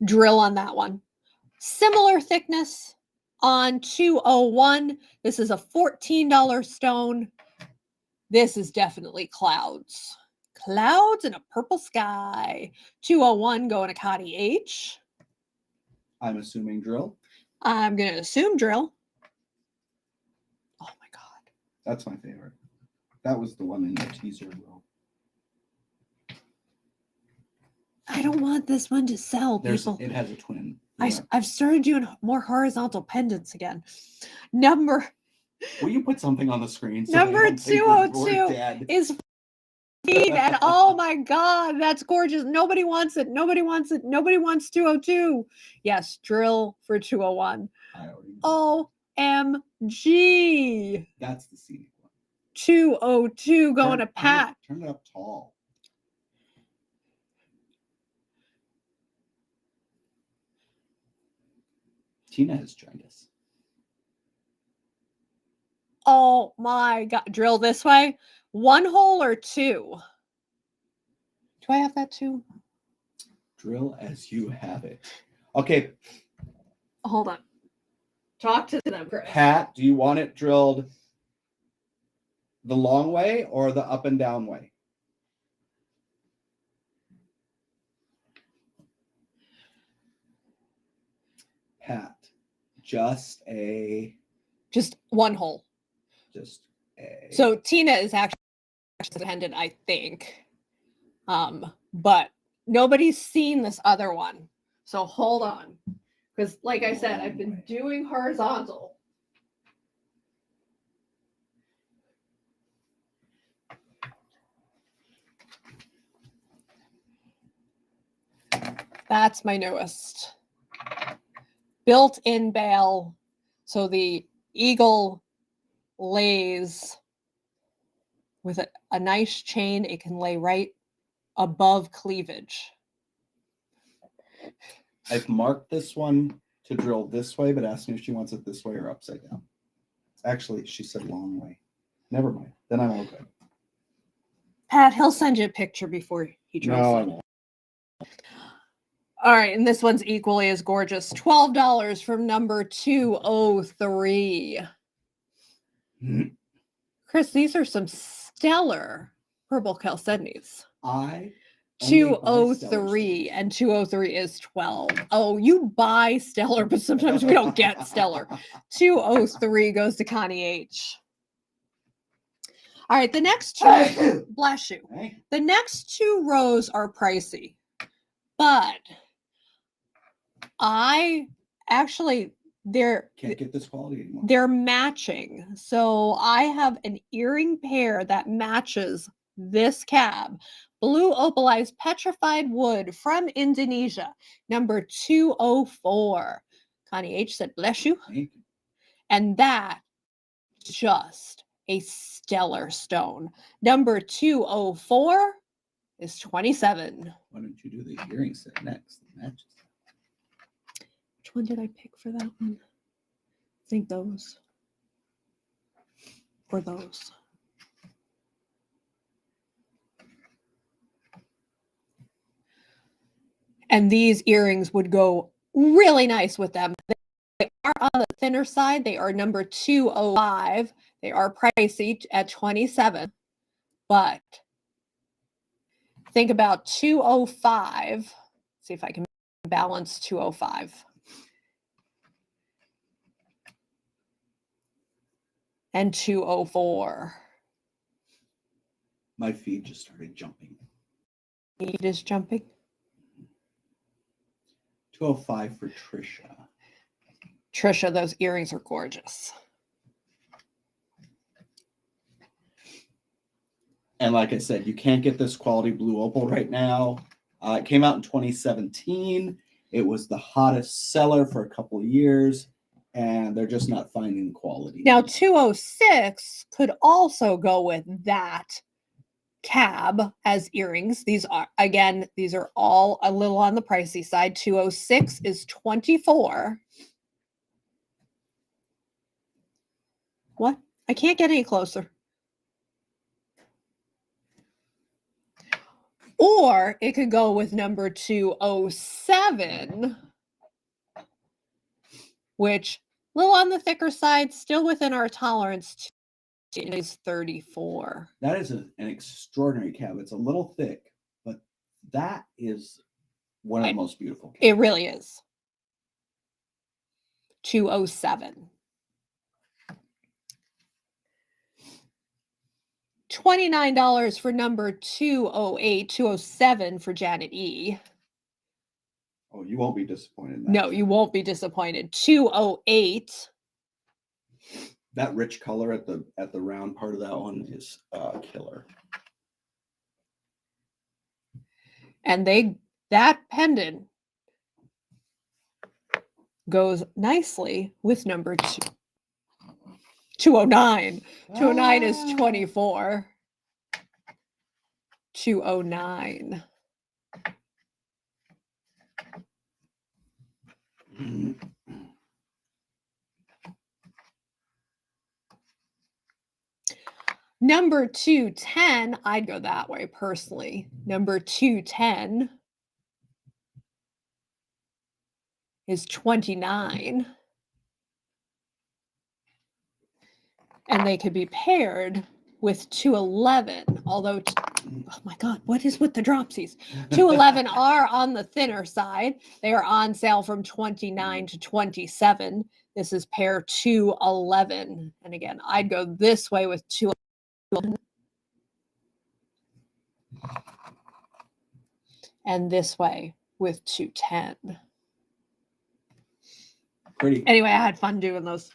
Drill on that one. Similar thickness on 201. This is a $14 stone. This is definitely clouds. Clouds and a purple sky. 201 going to Connie H. I'm assuming drill. I'm going to assume drill. Oh my God. That's my favorite. That was the one in the teaser row. I don't want this one to sell, people. It has a twin. I've started doing more horizontal pendants again. Number Will you put something on the screen? Number they don't think we're 202 dead? is and oh my God, that's gorgeous. Nobody wants it. Nobody wants it. Nobody wants 202. Yes, drill for 201. I already know. OMG. That's the scenic one. 202 going to Pat. Turn it up tall. Tina has joined us. Oh my God. Drill this way. 1 hole or 2? Do I have that too? Drill as you have it. Okay, Hold on. Talk to them, Chris. Pat, do you want it drilled the long way or the up and down way? Pat, just 1 hole. Just a. So Tina is actually independent, I think. But nobody's seen this other one. So hold on. Because like I said, I've been doing horizontal. That's my newest. Built-in bail. So the eagle lays with a nice chain. It can lay right above cleavage. I've marked this one to drill this way, but asked me if she wants it this way or upside down. Actually, she said long way. Never mind. Then I'm okay. Pat, he'll send you a picture before he drills. No, I it. won't. All right, and this one's equally as gorgeous. $12 from number 203. Chris, these are some stellar purple chalcedonies. I only buy stellar 203 stones. and 203 is 12. Oh, you buy stellar, but sometimes we don't get stellar. 203 goes to Connie H. All right, the next two, bless you. Right? The next two rows are pricey, but I actually Can't get this quality anymore. they're matching. So I have an earring pair that matches this cab. Blue opalized petrified wood from Indonesia, number 204. Connie H said, bless you. Thank you. And that just a stellar stone. Number 204 is 27. Why don't you do the earring set next? That matches. Which one did I pick for that one? I think those. For those. And these earrings would go really nice with them. They are on the thinner side. They are number 205. They are pricey at 27. But think about 205. See if I can balance 205. And 204. My feet just started jumping. Feet is jumping. 205 for Trisha. Trisha, those earrings are gorgeous. And like I said, you can't get this quality blue opal right now. It came out in 2017. It was the hottest seller for a couple of years, and they're just not finding the quality. Now, 206 could also go with that cab as earrings. These are, again, these are all a little on the pricey side. 206 is 24. What? I can't get any closer. Or it could go with number 207, which a little on the thicker side, still within our tolerance. It is 34. That is an extraordinary cab. It's a little thick, but that is one of the most beautiful cabs. It really is. 207. $29 for number 208, 207 for Janet E. Oh, you won't be disappointed in that. No, you won't be disappointed. 208. That rich color at the round part of that one is killer. And that pendant goes nicely with number 209. 209 is 24. 209. Number 210, I'd go that way personally. Number 210 is 29. And they could be paired with 211, although, oh my God, what is with the dropsies? 211 are on the thinner side. They are on sale from 29 to 27. This is pair 211. And again, I'd go this way with 211. And this way with 210. Pretty. Anyway, I had fun doing those.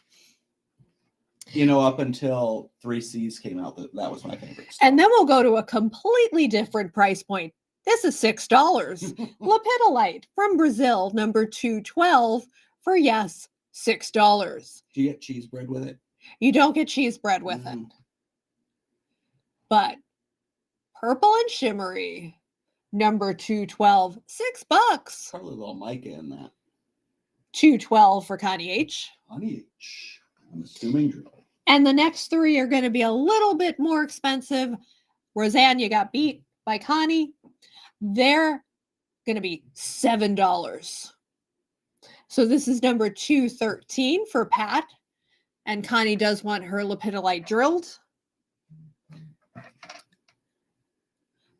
You know, up until 3Cs came out, that was my favorite. And then we'll go to a completely different price point. This is $6. Lepidolite from Brazil, number 212 for, yes, $6. Do you get cheese bread with it? You don't get cheese bread with it. But purple and shimmery, number 212, $6. Probably a little mica in that. 212 for Connie H. Connie H. I'm assuming drill. And the next three are going to be a little bit more expensive. Roseanne, you got beat by Connie. They're going to be $7. So this is number 213 for Pat. And Connie does want her lepidolite drilled.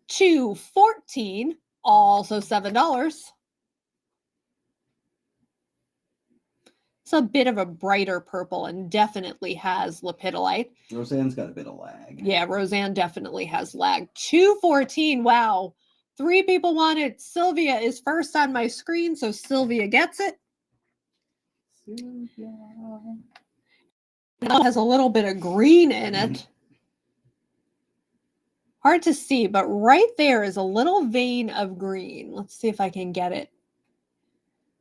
214, also $7. It's a bit of a brighter purple and definitely has lepidolite. Roseanne's got a bit of lag. Yeah, Roseanne definitely has lag. 214, wow. 3 people want it. Sylvia is first on my screen, so Sylvia gets it. Sylvia. It has a little bit of green in it. Hard to see, but right there is a little vein of green. Let's see if I can get it.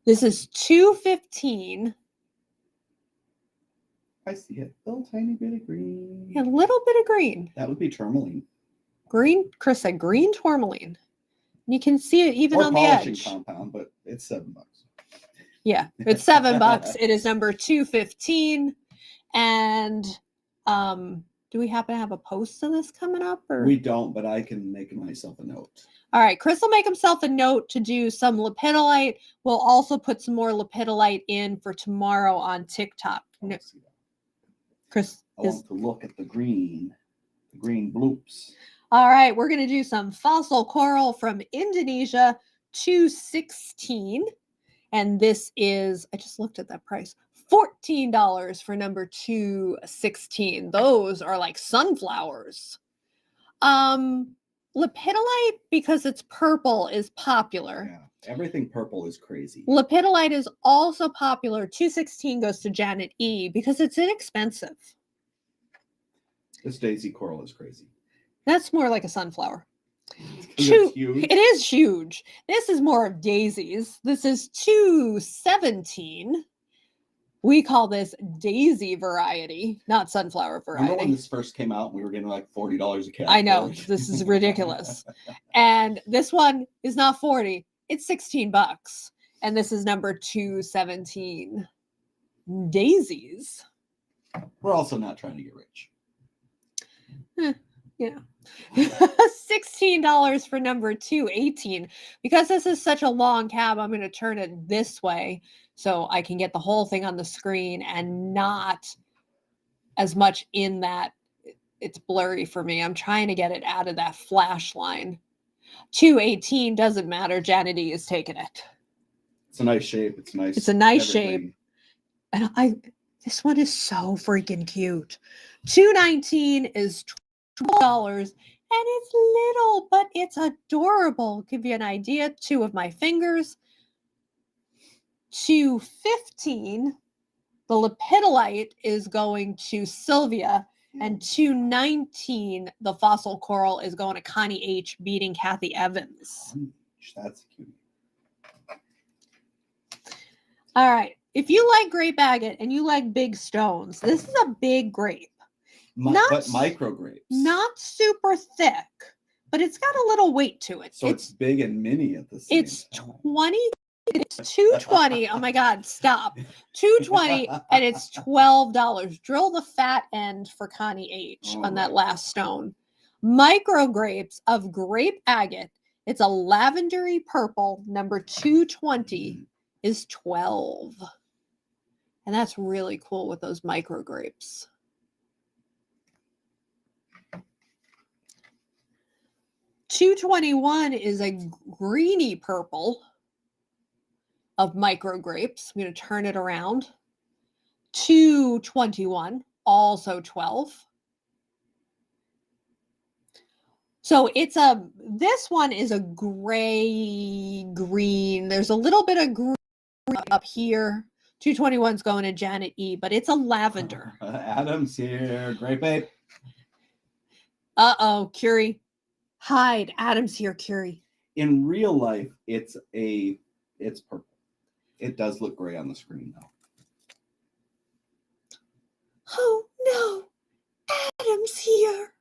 This is 215. I see it. A little tiny bit of green. A little bit of green. That would be tourmaline. Green, Chris said green tourmaline. You can see it even or on the polishing edge. compound, but it's $7. Yeah, it's $7. It is number 215. And do we happen to have a post of this coming up? Or? We don't, but I can make myself a note. All right, Chris will make himself a note to do some lepidolite. We'll also put some more lepidolite in for tomorrow on TikTok. No. Chris I want to look at the green bloops. All right, we're going to do some fossil coral from Indonesia, 216. And this is, I just looked at that price, $14 for number 216. Those are like sunflowers. Lepidolite, because it's purple, is popular. Yeah, everything purple is crazy. Lepidolite is also popular. 216 goes to Janet E because it's inexpensive. This daisy coral is crazy. That's more like a sunflower. It's huge. It is huge. This is more of daisies. This is 217. We call this daisy variety, not sunflower variety. Remember when this first came out, we were getting like $40 a cat. I know, this is ridiculous. And this one is not 40, it's $16. And this is number 217. Daisies. We're also not trying to get rich. Yeah. $16 for number 218. Because this is such a long cab, I'm going to turn it this way so I can get the whole thing on the screen and not as much in that it's blurry for me. I'm trying to get it out of that flash line. 218 doesn't matter. Janet E is taking it. It's a nice shape. It's nice. It's a nice shape. And this one is so freaking cute. 219 is $12. And it's little, but it's adorable. Give you an idea. 2 of my fingers. 215. The lepidolite is going to Sylvia. And 219, the fossil coral is going to Connie H, beating Kathy Evans. That's cute. All right. If you like grape agate and you like big stones, this is a big grape. But micro grapes. Not super thick, but it's got a little weight to it. So it's big and mini at the same time. 20. It's 220. Oh my God, stop. 220 and it's $12. Drill the fat end for Connie H on that last stone. Micro grapes of grape agate. It's a lavendery purple. Number 220 is 12. And that's really cool with those micro grapes. $221 is a greeny purple of micro grapes. I'm going to turn it around. $221, also 12. So this one is a gray green. There's a little bit of green up here. 221's going to Janet E, but it's a lavender. Adam's here. Grape ape. Uh-oh, Curie. Hide. Adam's here, Curie. In real life, it's purple. It does look gray on the screen, though. Oh, no. Adam's here.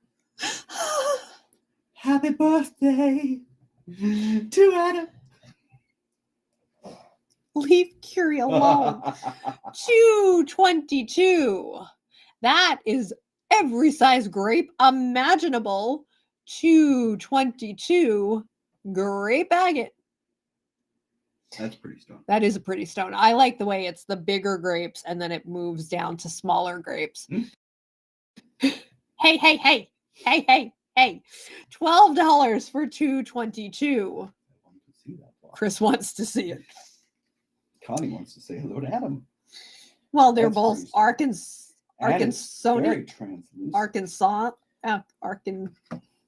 Happy birthday to Adam. Leave Curie alone. 222. That is every size grape imaginable. 222 grape agate. That's pretty stone. That is a pretty stone. I like the way it's the bigger grapes and then it moves down to smaller grapes. Hey, hey, hey, hey, hey, hey. $12 for 222. Chris wants to see it. Connie wants to say hello to Adam. Well, they're That's both pretty stone. Very translucent. Arkansas.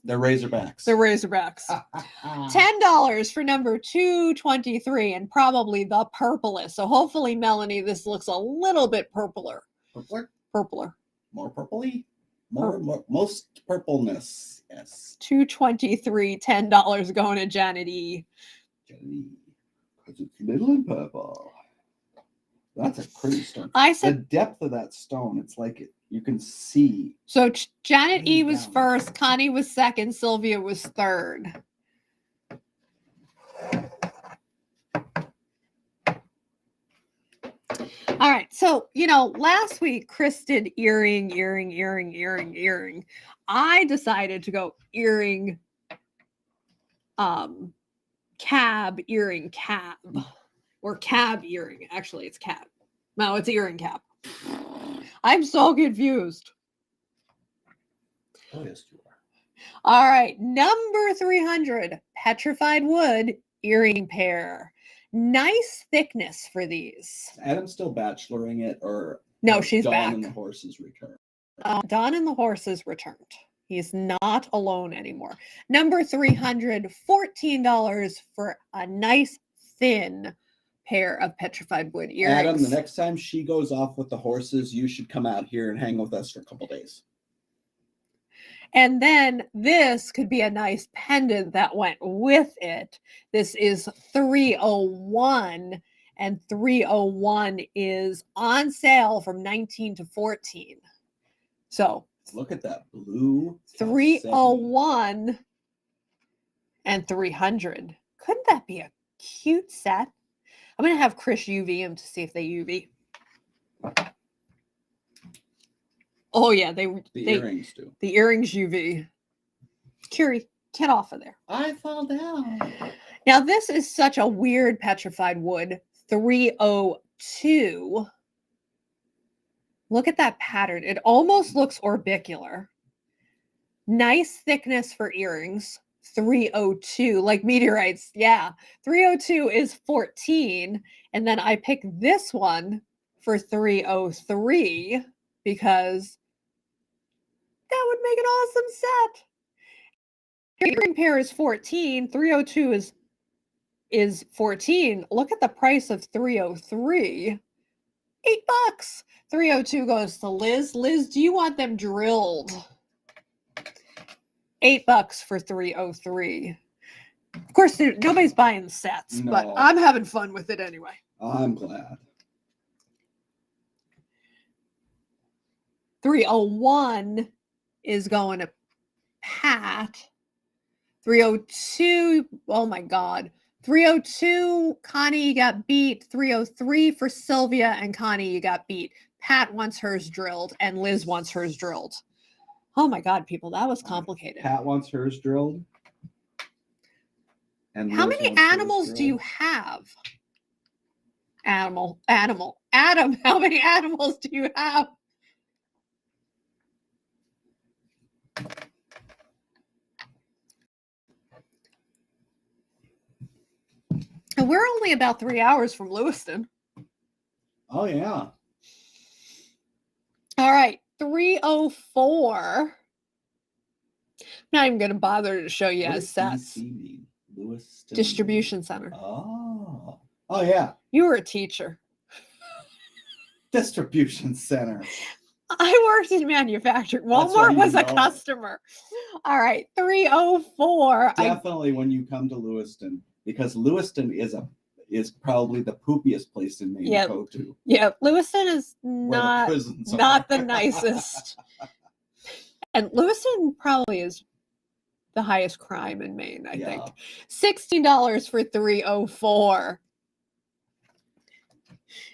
They're Razorbacks. The Razorbacks. $10 for number 223, and probably the purplest. So hopefully, Melanie, this looks a little bit purpler. Purpler. More purpley? Most purpleness. Yes. 223, $10 going to Janet E. Because it's little and purple. That's a pretty stone. I said the depth of that stone, it's like you can see. So Janet E was down. first, Connie was second, Sylvia was third. All right. So, last week Chris did earring. I decided to go earring, cab, or cab earring. Actually, it's cab. No, it's earring cab. I'm so confused. Oh, yes, you are. All right. Number 300, petrified wood earring pair. Nice thickness for these. Is Adam still bacheloring it, or no, she's Dawn back. and the horses return? Dawn and the horses returned. He's not alone anymore. Number 300, $14 for a nice thin pair of petrified wood earrings. Adam, the next time she goes off with the horses, you should come out here and hang with us for a couple days. And then this could be a nice pendant that went with it. This is 301, and 301 is on sale from 19 to 14. So look at that blue. 301 and 300. Couldn't that be a cute set? I'm going to have Chris UV them to see if they UV. Oh, yeah. The earrings do. The earrings UV. Curie, get off of there. I fall down. Now, this is such a weird petrified wood. 302. Look at that pattern. It almost looks orbicular. Nice thickness for earrings. 302, like meteorites. Yeah. 302 is 14. And then I picked this one for 303 because that would make an awesome set. Earring pair is 14. 302 is 14. Look at the price of 303. $8. 302 goes to Liz. Liz, do you want them drilled? $8 for 303. Of course, nobody's buying the sets, but I'm having fun with it anyway. I'm glad. 301 is going to Pat. 302, oh my God. 302, Connie, you got beat. 303 for Sylvia and Connie, you got beat. Pat wants hers drilled and Liz wants hers drilled. Oh my God, people, that was complicated. Pat wants hers drilled. And how many animals do you have? Adam, how many animals do you have? And we're only about 3 hours from Lewiston. Oh, yeah. All right, 304. I'm not even going to bother to show you as sets. Lewiston Distribution Center. Oh, yeah. You were a teacher. Distribution Center. I worked in manufacturing. Walmart was a customer. All right, 304. Definitely when you come to Lewiston, because Lewiston is probably the poopiest place in Maine to go to. Yeah, Lewiston is not the nicest. And Lewiston probably is the highest crime in Maine, I think. $16 for 304.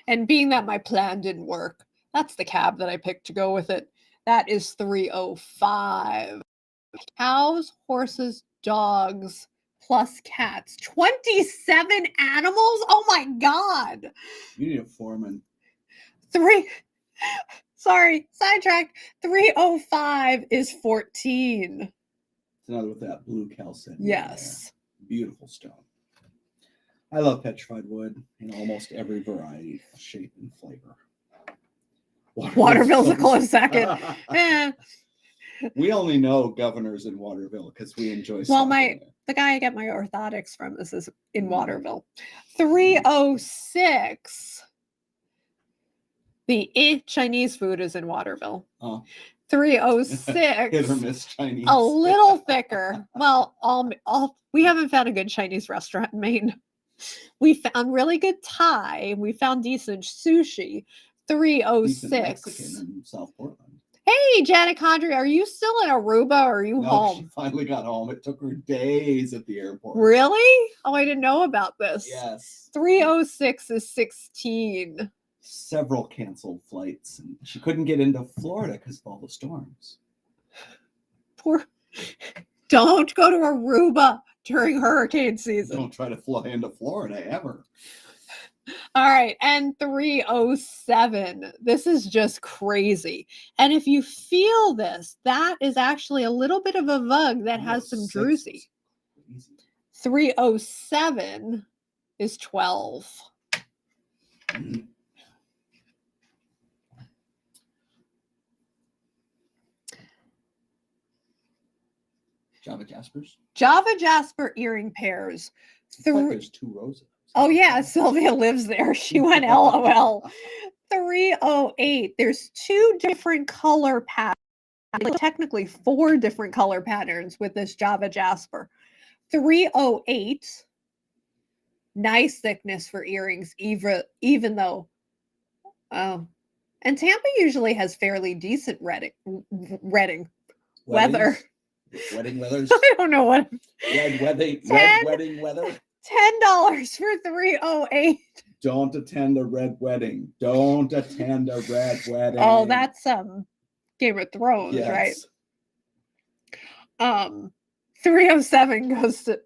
And being that my plan didn't work, that's the cab that I picked to go with it. That is 305. Cows, horses, dogs, plus cats. 27 animals? Oh my God. You need a foreman. Sorry, sidetracked. 305 is 14. It's another with that blue calcite. Yes. Beautiful stone. I love petrified wood in almost every variety, shape, and flavor. Waterville's a close second. Eh. We only know Governors in Waterville because we enjoy. Well, stopping there. the guy I get my orthotics from is in Mm. Waterville. 306. The Chinese food is in Waterville. Oh. 306. Hit or miss Chinese. A little thicker. Well, we haven't found a good Chinese restaurant in Maine. We found really good Thai. We found decent sushi. 306. Decent Mexican in South Portland. Hey, Janet Condry, are you still in Aruba or are you No, home? she finally got home. It took her days at the airport. Really? Oh, I didn't know about this. Yes. 306 is 16. Several canceled flights, and she couldn't get into Florida because of all the storms. Don't go to Aruba during hurricane season. Don't try to fly into Florida ever. All right, and 307. This is just crazy. And if you feel this, that is actually a little bit of a vug that has some druzy. 307 is 12. Java Jaspers? Java Jasper earring pairs. It's like there's 2 rows of them. Oh, yeah, Sylvia lives there. She went LOL. 308. There's 2 different color patterns. Technically 4 different color patterns with this Java Jasper. 308. Nice thickness for earrings, even though. And Tampa usually has fairly decent weather. Wedding weathers. I don't know what. Red wedding weather. $10 for 308. Don't attend a red wedding. Don't attend a red wedding. Oh, that's Game of Thrones, yes. right? 307 goes to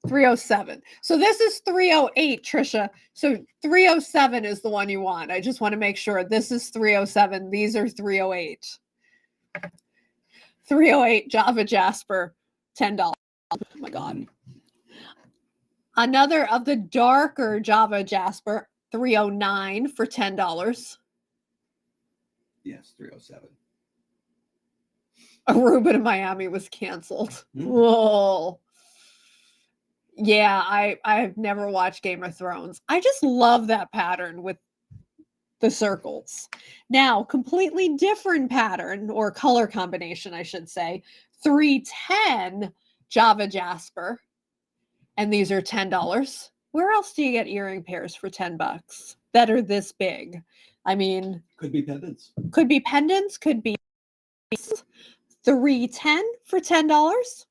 307. So this is 308, Trisha. So 307 is the one you want. I just want to make sure this is 307. These are 308. 308 Java Jasper, $10. Oh my God. Another of the darker Java Jasper, 309 for $10. Yes, 307. Aruba to Miami was canceled. Whoa. Yeah, I've never watched Game of Thrones. I just love that pattern with the circles. Now, completely different pattern or color combination, I should say. 310 Java Jasper. And these are $10. Where else do you get earring pairs for $10 that are this big? I mean, could be pendants. Could be pendants, could be 310 for $10.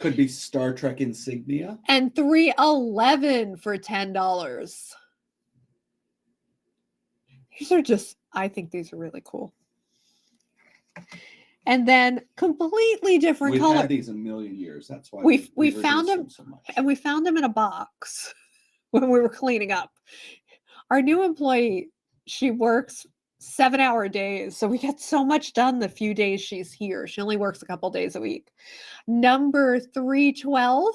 Could be Star Trek insignia. And 311 for $10. These are just, I think these are really cool. And then completely different color. We've had these a million years. That's why we found them so much. And we found them in a box when we were cleaning up. Our new employee, she works 7-hour days, so we get so much done the few days she's here. She only works a couple days a week. Number 312,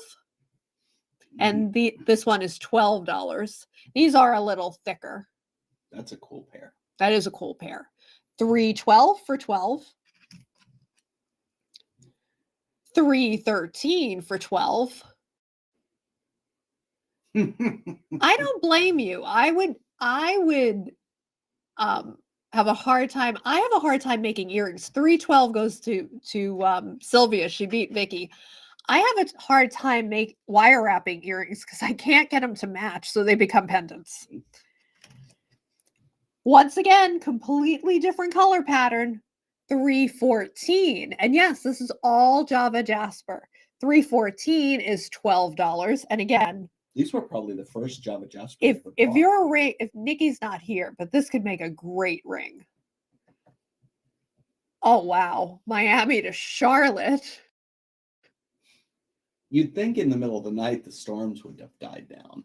and this one is $12. These are a little thicker. That's a cool pair. That is a cool pair. 312 for 12. 313 for 12. I don't blame you. I would have a hard time. I have a hard time making earrings. 312 goes to Sylvia. She beat Vicky. I have a hard time wire wrapping earrings because I can't get them to match, so they become pendants. Once again, completely different color pattern. 314. And yes, this is all Java Jasper. 314 is $12. And again, these were probably the first Java Jasper. If you're a ring, if Nikki's not here, but this could make a great ring. Oh wow, Miami to Charlotte. You'd think in the middle of the night the storms would have died down.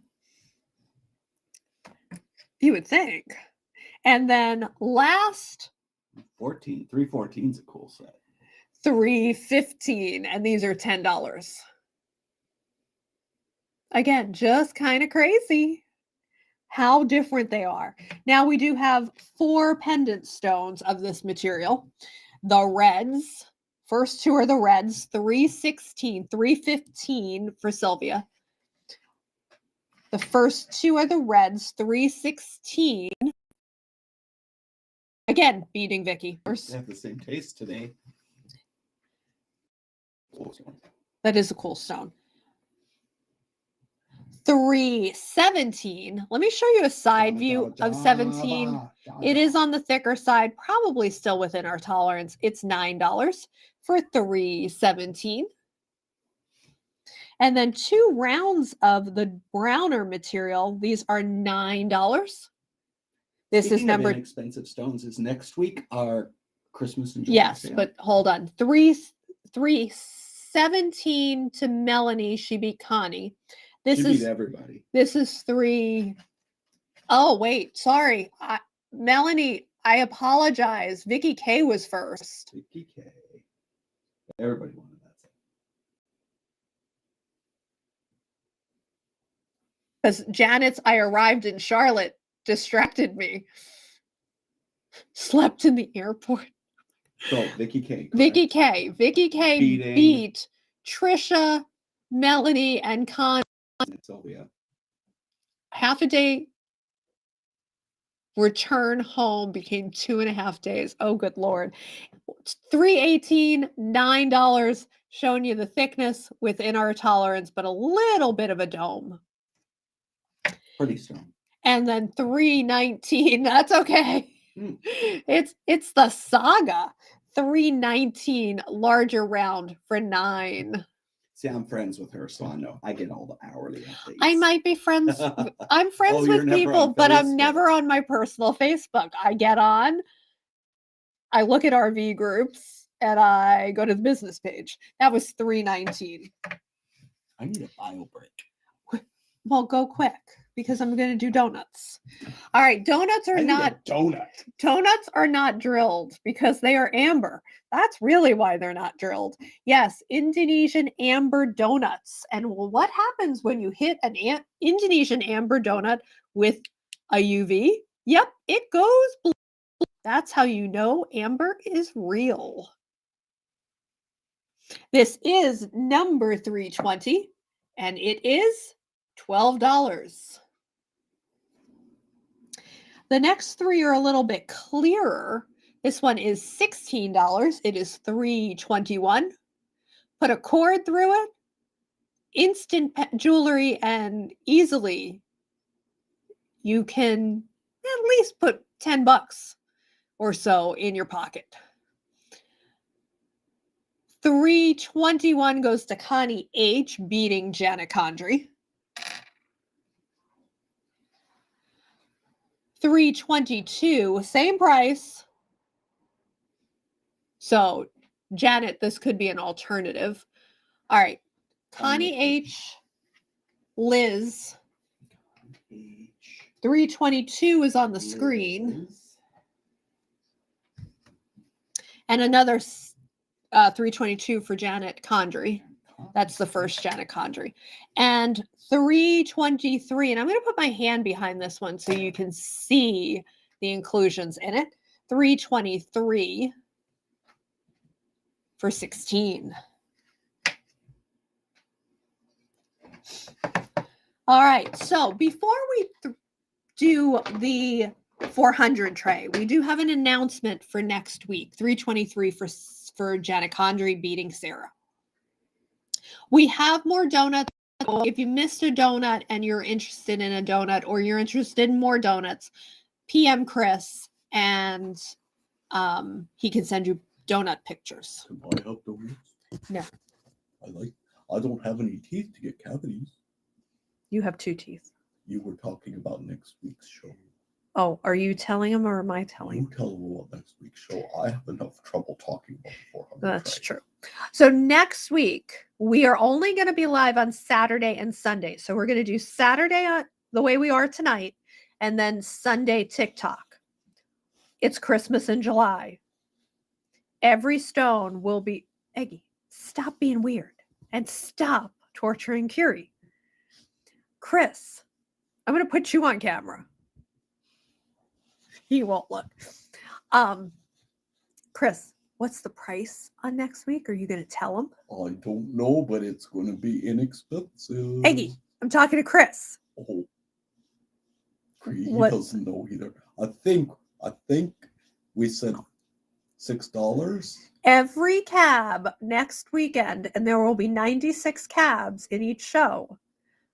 You would think. And then last 314 is a cool set. $315, and these are $10. Again, just kind of crazy how different they are. Now we do have 4 pendant stones of this material. The reds, first 2 are the reds, $315 for Sylvia. The first 2 are the reds, $316. Again, beating Vicky. They have the same taste today. Cool stone. That is a cool stone. $317. Let me show you a side view of 17. It is on the thicker side, probably still within our tolerance. It's $9 for $317. And then 2 rounds of the browner material. These are $9. This Speaking is number of inexpensive stones. Is next week our Christmas and July yes, sale? but hold on. 317 to Melanie. She beat Connie. This She is beat everybody. This is 3. Oh, wait. Sorry. Melanie, I apologize. Vicky K was first. Vicky K. Everybody wanted that set. Because Janet's I arrived in Charlotte distracted me. Slept in the airport. So Vicky K. Correct? Vicky K. Vicky K Beating beat Trisha, Melanie, and Connie. Sylvia. Half a day return home became 2.5 days. Oh, good Lord. $318, $9, showing you the thickness within our tolerance, but a little bit of a dome. Pretty strong. And then $319, that's okay. It's the saga. $319, larger round for $9. See, I'm friends with her, so I know I get all the hourly updates. I might be friends. I'm friends you're with never people, on but I'm Facebook. never on my personal Facebook. I get on, I look at RV groups, and I go to the business page. That was $319. I need a bio break. Well, go quick because I'm going to do donuts. All right, donuts are not donut. Donuts are not drilled because they are amber. That's really why they're not drilled. Yes, Indonesian amber donuts. And what happens when you hit an Indonesian amber donut with a UV? Yep, it goes blue. That's how you know amber is real. This is number 320, and it is $12. The next 3 are a little bit clearer. This one is $16. It is $321. Put a cord through it. Instant jewelry, and easily you can at least put $10 or so in your pocket. $321 goes to Connie H, beating Janet Condry. $322, same price. So, Janet, this could be an alternative. All right. Connie H, Liz. 322 is on the screen. And another 322 for Janet Condry. That's the first Janet Condry. And 323, and I'm going to put my hand behind this one so you can see the inclusions in it. 323 for 16. All right, so before we do the 400 tray, we do have an announcement for next week. 323 for Janet Condry beating Sarah. We have more donuts. If you missed a donut and you're interested in a donut, or you're interested in more donuts, PM Chris, and he can send you donut pictures. Can I have donuts? No. I don't have any teeth to get cavities. You have 2 teeth. You were talking about next week's show. Oh, are you telling him or am I telling him? You tell them about next week's show. I have enough trouble talking about the 400 That's tray. true. So next week, we are only going to be live on Saturday and Sunday. So we're going to do Saturday the way we are tonight, and then Sunday TikTok. It's Christmas in July. Every stone will be... Eggy, stop being weird and stop torturing Curie. Chris, I'm going to put you on camera. He won't look. Chris, what's the price on next week? Are you going to tell him? I don't know, but it's going to be inexpensive. Eggy, I'm talking to Chris. Oh, he What? doesn't know either. I think we said $6. Every cab next weekend, and there will be 96 cabs in each show,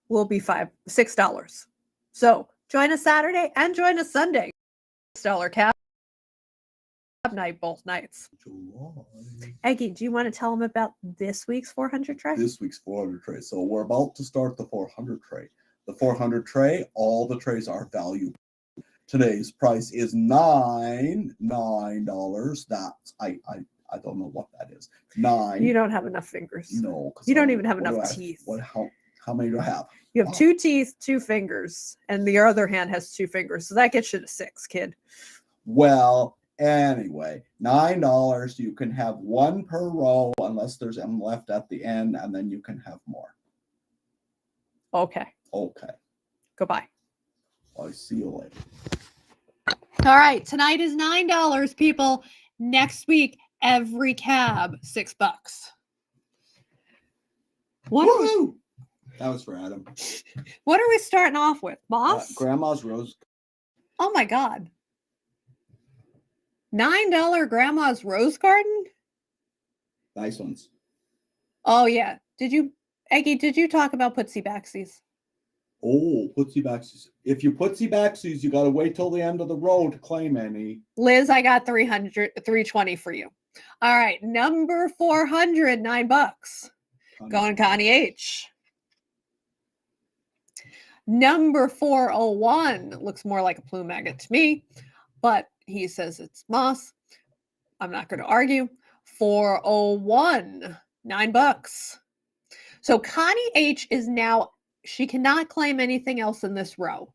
will be $6. So join us Saturday and join us Sunday. $6 cab night both nights. July. Eggy, do you want to tell them about this week's 400 tray? This week's 400 tray. So we're about to start the 400 tray. The 400 tray, all the trays are value. Today's price is $9. That's I don't know what that is. 9. You don't have enough fingers. No. You don't even have enough teeth. How many do I have? You have 2 teeth, 2 fingers, and the other hand has 2 fingers. So that gets you to 6, kid. Well, anyway, $9. You can have 1 per row unless there's M left at the end, and then you can have more. Okay. Okay. Goodbye. I'll see you later. All right. Tonight is $9, people. Next week, every cab, $6. Woo-hoo! That was for Adam. What are we starting off with? Moss? Grandma's rose. Oh my God. $9 Grandma's Rose Garden? Nice ones. Oh yeah. Eggy, did you talk about Putzie Backsies? Oh, Putzie Backsies. If you Putzie Backsies, you got to wait till the end of the row to claim any. Liz, I got 320 for you. All right. Number 400, $9. Going Connie H. Number 401 looks more like a plume maggot to me, but he says it's moss. I'm not going to argue. 401, $9. So Connie H is now, she cannot claim anything else in this row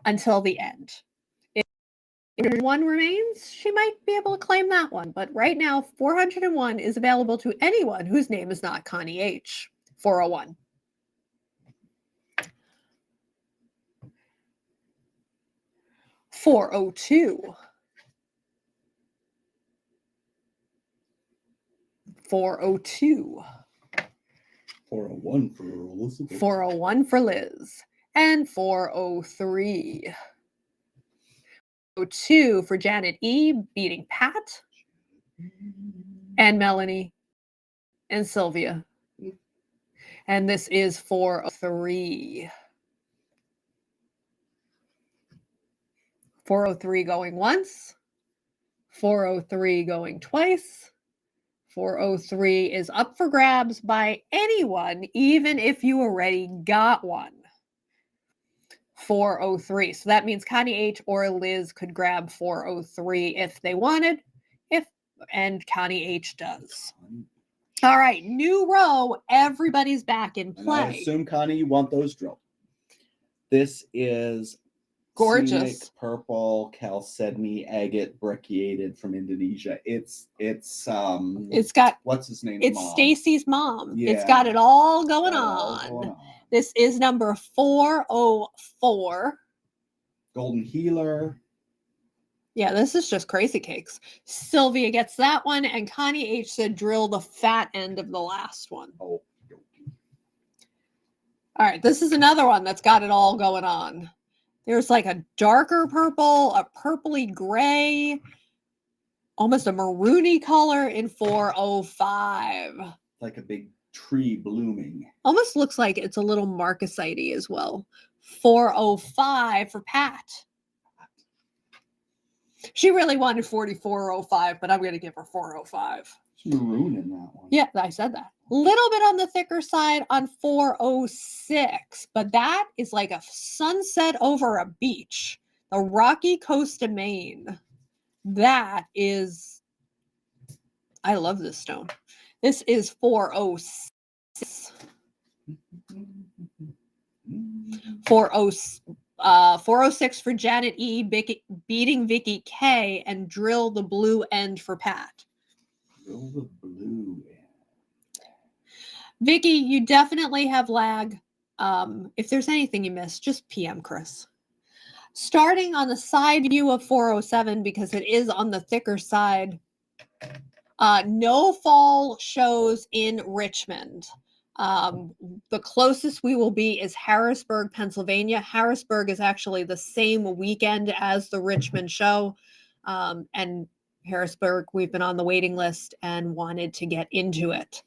until the end. If one remains, she might be able to claim that one. But right now, 401 is available to anyone whose name is not Connie H. 401. $402. 402. 401 for Elizabeth. 401 for Liz. And 403. 402 for Janet E. beating Pat. And Melanie. And Sylvia. And this is 403. 403 going once. 403 going twice. 403 is up for grabs by anyone, even if you already got one. 403. So that means Connie H or Liz could grab 403 if they wanted, and Connie H does. All right, new row. Everybody's back in play. And I assume, Connie, you want those drilled. This is gorgeous scenic purple chalcedony agate brecciated from Indonesia. It's got what's his name? It's Stacy's mom. Yeah. It's got it all going on. This is number 404. Golden Healer. Yeah, this is just crazy cakes. Sylvia gets that one, and Connie H said drill the fat end of the last one. Oh. All right, this is another one that's got it all going on. There's like a darker purple, a purpley gray, almost a maroony color in 405. Like a big tree blooming. Almost looks like it's a little marcasite as well. 405 for Pat. She really wanted 4405, but I'm going to give her 405. It's maroon in that one. Yeah, I said that. Little bit on the thicker side on 406, but that is like a sunset over a beach. The Rocky Coast of Maine. That is, I love this stone. This is 406. 406 for Janet E, beating Vicky K, and drill the blue end for Pat. Drill the blue end. Vicky, you definitely have lag. If there's anything you missed, just PM Chris. Starting on the side view of 407, because it is on the thicker side, no fall shows in Richmond. The closest we will be is Harrisburg, Pennsylvania. Harrisburg is actually the same weekend as the Richmond show. And Harrisburg, we've been on the waiting list and wanted to get into it.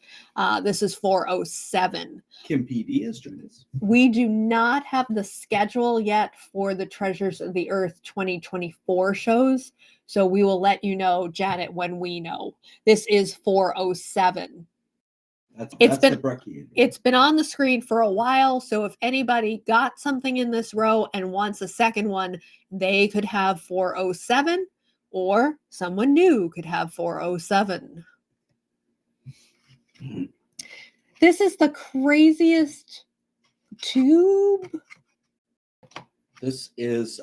This is 407. Kim PD has joined us. We do not have the schedule yet for the Treasures of the Earth 2024 shows. So we will let you know, Janet, when we know. This is 407. It's been on the screen for a while. So if anybody got something in this row and wants a second one, they could have 407. Or someone new could have 407. This is the craziest tube. This is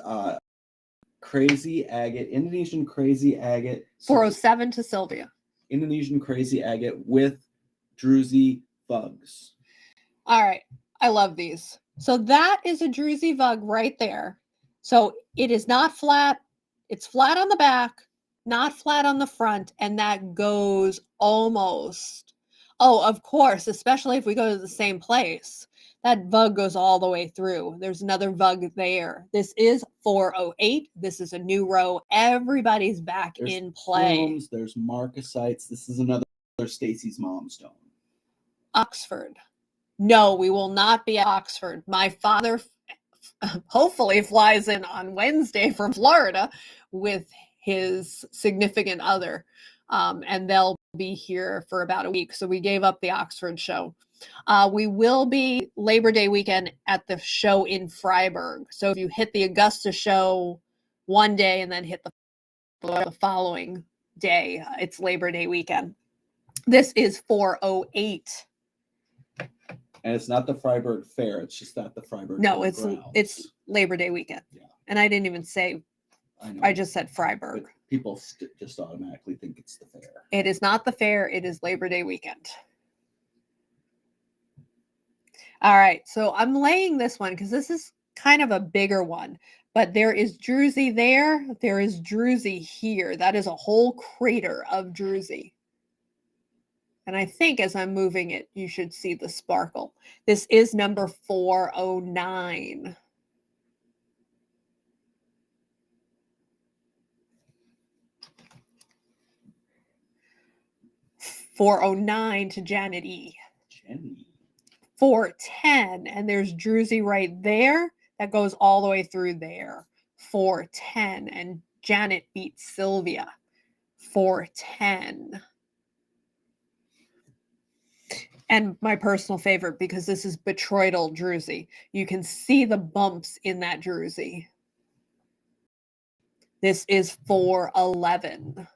crazy agate, Indonesian crazy agate. 407 to Sylvia. Indonesian crazy agate with druzy bugs. All right. I love these. So that is a druzy bug right there. So it is not flat. It's flat on the back, not flat on the front, and that goes almost. Oh, of course, especially if we go to the same place. That bug goes all the way through. There's another bug there. This is 408. This is a new row. Everybody's back in play. Plumes, there's marcasites. This is another Stacy's mom stone. Oxford. No, we will not be at Oxford. My father hopefully flies in on Wednesday from Florida with his significant other, and they'll be here for about a week. So we gave up the Oxford show. We will be Labor Day weekend at the show in Freiburg. So if you hit the Augusta show one day and then hit the following day, it's Labor Day weekend. This is 408. And it's not the Freiburg Fair. It's just at the Freiburg. No, it's Labor Day weekend. Yeah. And I didn't even say, I just said Freiburg. But people just automatically think it's the fair. It is not the fair. It is Labor Day weekend. All right. So I'm laying this one because this is kind of a bigger one. But there is druzy there. There is druzy here. That is a whole crater of druzy. And I think as I'm moving it, you should see the sparkle. This is number 409. $409 to Janet E. Jenny. 410, and there's druzy right there. That goes all the way through there. 410, and Janet beats Sylvia. 410. And my personal favorite, because this is botryoidal druzy. You can see the bumps in that druzy. This is 411.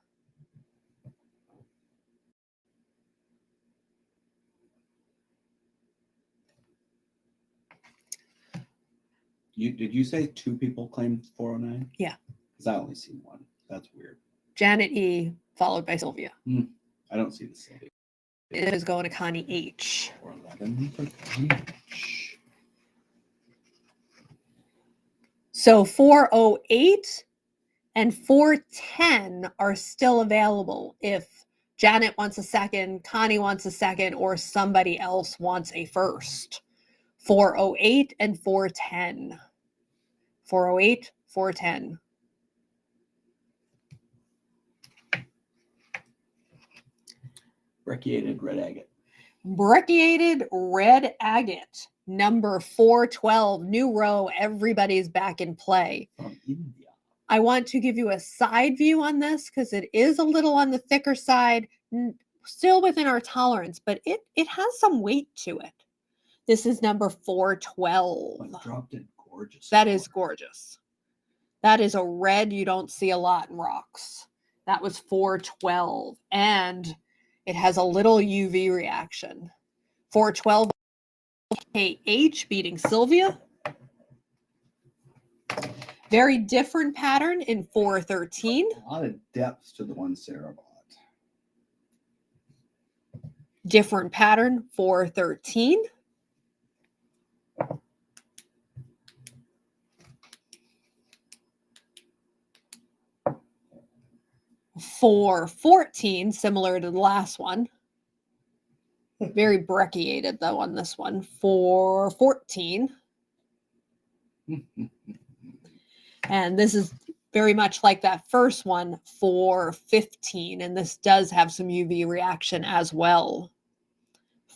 Did you say two people claimed 409? Yeah. Because I only see one. That's weird. Janet E, followed by Sylvia. I don't see the Sylvia. It is going to Connie H. 411 for Connie H. So 408 and 410 are still available if Janet wants a second, Connie wants a second, or somebody else wants a first. 408 and 410. 408, 410. Brecciated red agate. Brecciated red agate. Number 412. New row. Everybody's back in play. From India. I want to give you a side view on this because it is a little on the thicker side, still within our tolerance, but it has some weight to it. This is number 412. Like dropped in gorgeous. That is gorgeous. That is a red you don't see a lot in rocks. That was 412. And it has a little UV reaction. 412 KH beating Sylvia. Very different pattern in 413. A lot of depth to the one Sarah bought. Different pattern, 413. 414, similar to the last one. Very brecciated though on this one. 414. And this is very much like that first one, 415. And this does have some UV reaction as well.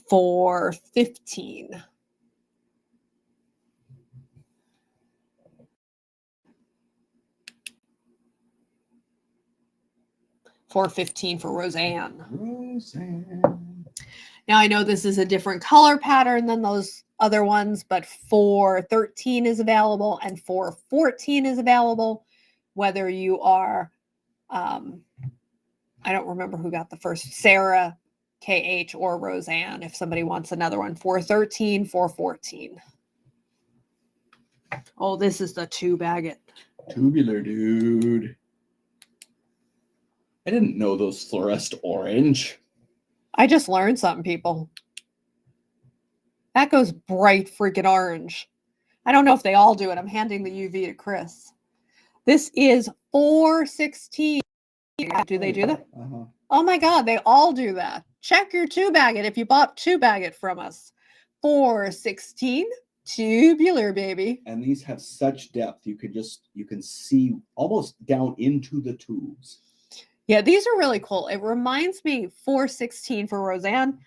415. $4.15 for Roseanne. Now I know this is a different color pattern than those other ones, but 413 is available and 414 is available. Whether you are, I don't remember who got the first, Sarah, KH, or Roseanne. If somebody wants another one, 413, 414. Oh, this is the tube agate. Tubular, dude. I didn't know those fluoresced orange. I just learned something, people. That goes bright freaking orange. I don't know if they all do it. I'm handing the UV to Chris. This is 416. Do they do that? Uh-huh. Oh my God, they all do that. Check your tube agate if you bought tube agate from us. 416, tubular, baby. And these have such depth. You can see almost down into the tubes. Yeah, these are really cool. It reminds me 416 for Roseanne.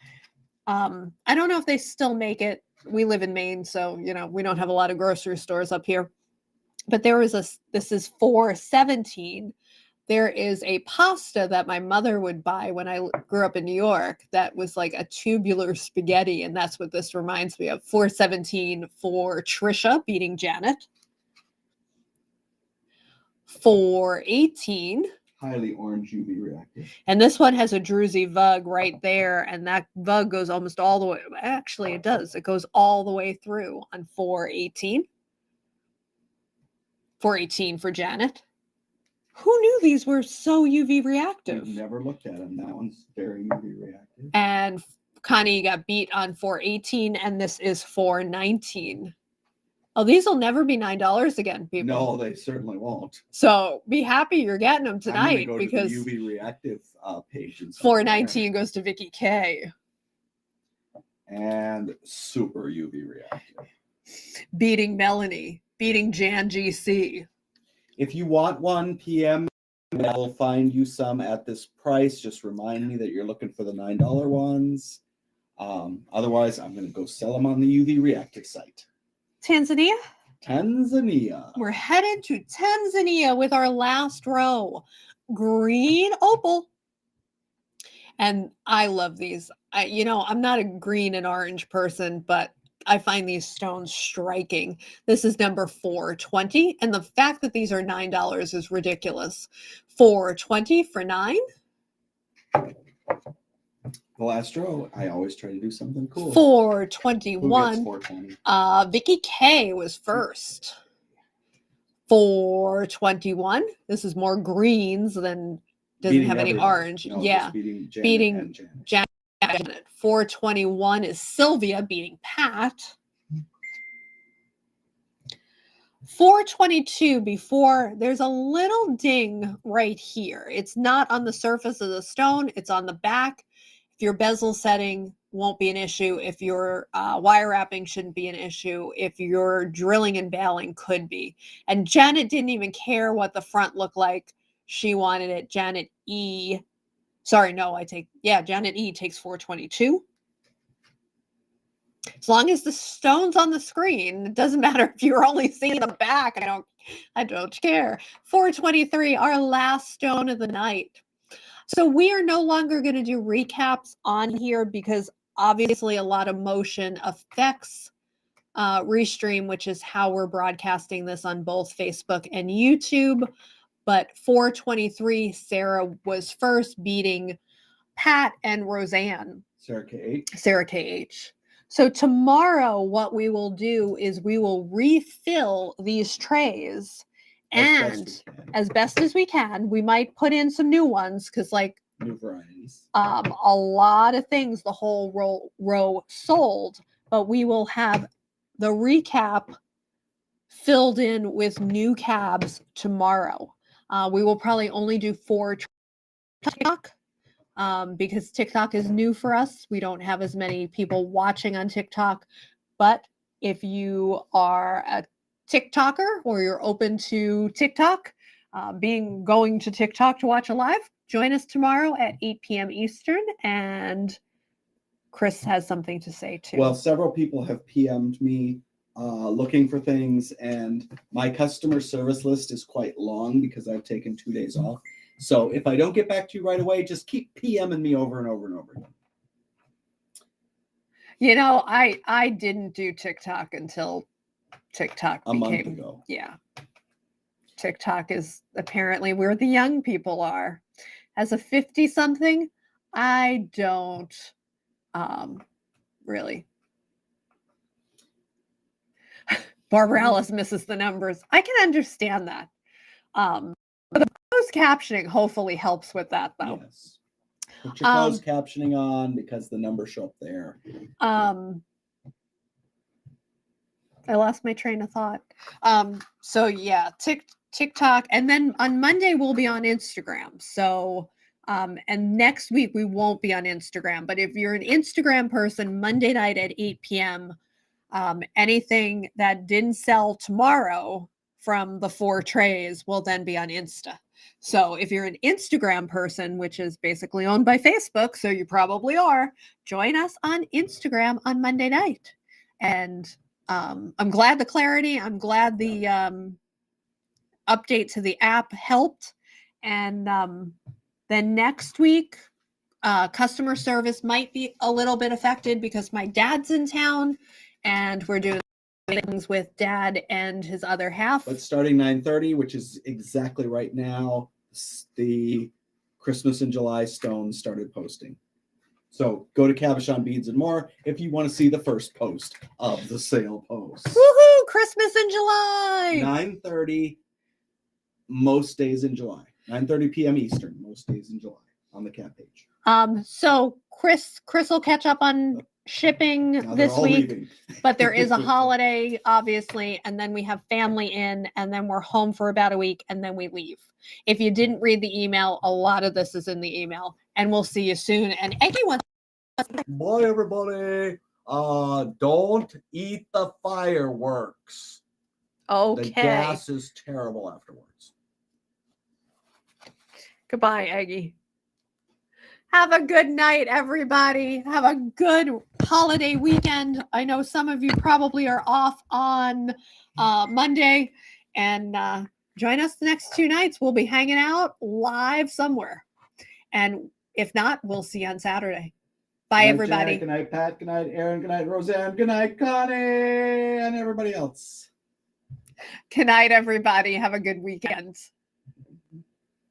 I don't know if they still make it. We live in Maine, so we don't have a lot of grocery stores up here. But this is 417. There is a pasta that my mother would buy when I grew up in New York that was like a tubular spaghetti, and that's what this reminds me of. 417 for Trisha beating Janet. 418. Highly orange UV reactive. And this one has a druzy vug right there, and that vug goes almost all the way. Actually, it does. It goes all the way through on 418. 418 for Janet. Who knew these were so UV reactive? We've never looked at them. That one's very UV reactive. And Connie got beat on 418, and this is 419. Oh, these will never be $9 again, people. No, they certainly won't. So be happy you're getting them tonight, go because to the UV reactive page. 419 goes to Vicky K. And super UV reactive. Beating Melanie, beating Jan GC. If you want one, PM, I'll find you some at this price. Just remind me that you're looking for the $9 ones. Otherwise, I'm going to go sell them on the UV reactive site. Tanzania? Tanzania. We're headed to Tanzania with our last row. Green opal. And I love these. I'm not a green and orange person, but I find these stones striking. This is number 420. And the fact that these are $9 is ridiculous. 420 for 9. The last row, I always try to do something cool. 421. 420? Vicky K was first. 421. This is more greens than doesn't have any orange. No, yeah. Beating Janet. 421 is Sylvia beating Pat. 422 before, there's a little ding right here. It's not on the surface of the stone. It's on the back. If your bezel setting won't be an issue. If your wire wrapping shouldn't be an issue. If your drilling and baling could be. And Janet didn't even care what the front looked like. She wanted it. Janet E. Janet E takes 422. As long as the stone's on the screen, it doesn't matter if you're only seeing the back. I don't care. 423, our last stone of the night. So we are no longer going to do recaps on here because obviously a lot of motion affects restream, which is how we're broadcasting this on both Facebook and YouTube. But 423, Sarah was first, beating Pat and Roseanne. Sarah K. Sarah KH. So tomorrow, what we will do is we will refill these trays, and as best as we can, we might put in some new ones because, like, new varieties. A lot of things the whole row sold, but we will have the recap filled in with new cabs tomorrow. We will probably only do 4 TikTok because TikTok is new for us. We don't have as many people watching on TikTok, but if you are a TikToker or you're open to TikTok, going to TikTok to watch a live, join us tomorrow at 8 p.m. Eastern. And Chris has something to say too. Well, several people have PM'd me looking for things, and my customer service list is quite long because I've taken 2 days off. So if I don't get back to you right away, just keep PMing me over and over and over again. You know, I didn't do TikTok until TikTok a became, month ago. Yeah. TikTok is apparently where the young people are. As a 50-something, I don't really. Barbara Alice misses the numbers. I can understand that. The closed captioning hopefully helps with that, though. Yes. Put your closed captioning on because the numbers show up there. I lost my train of thought. So yeah, TikTok, and then on Monday we'll be on Instagram. So and next week we won't be on Instagram. But if you're an Instagram person, Monday night at 8 p.m., anything that didn't sell tomorrow from the 4 trays will then be on Insta. So if you're an Instagram person, which is basically owned by Facebook, so you probably are, join us on Instagram on Monday night. And I'm glad the clarity, I'm glad the update to the app helped. And then next week, customer service might be a little bit affected because my dad's in town and we're doing things with Dad and his other half. But starting 9:30, which is exactly right now, the Christmas in July stones started posting. So go to Cabochon Beads and More if you want to see the first post of the sale post. Woohoo! Christmas in July! 9:30 most days in July. 9:30 p.m. Eastern most days in July on the cat page. So Chris will catch up on shipping this week, but there is a holiday, obviously, and then we have family in, and then we're home for about a week, and then we leave. If you didn't read the email, a lot of this is in the email, and we'll see you soon. And Eggy wants. Bye, everybody. Don't eat the fireworks. Okay. The gas is terrible afterwards. Goodbye, Eggy. Have a good night, everybody. Have a good holiday weekend. I know some of you probably are off on Monday, and join us the next 2 nights. We'll be hanging out live somewhere. And if not, we'll see you on Saturday. Bye, everybody. Jack, good night, Pat. Good night, Aaron. Good night, Roseanne. Good night, Connie, and everybody else. Good night, everybody. Have a good weekend.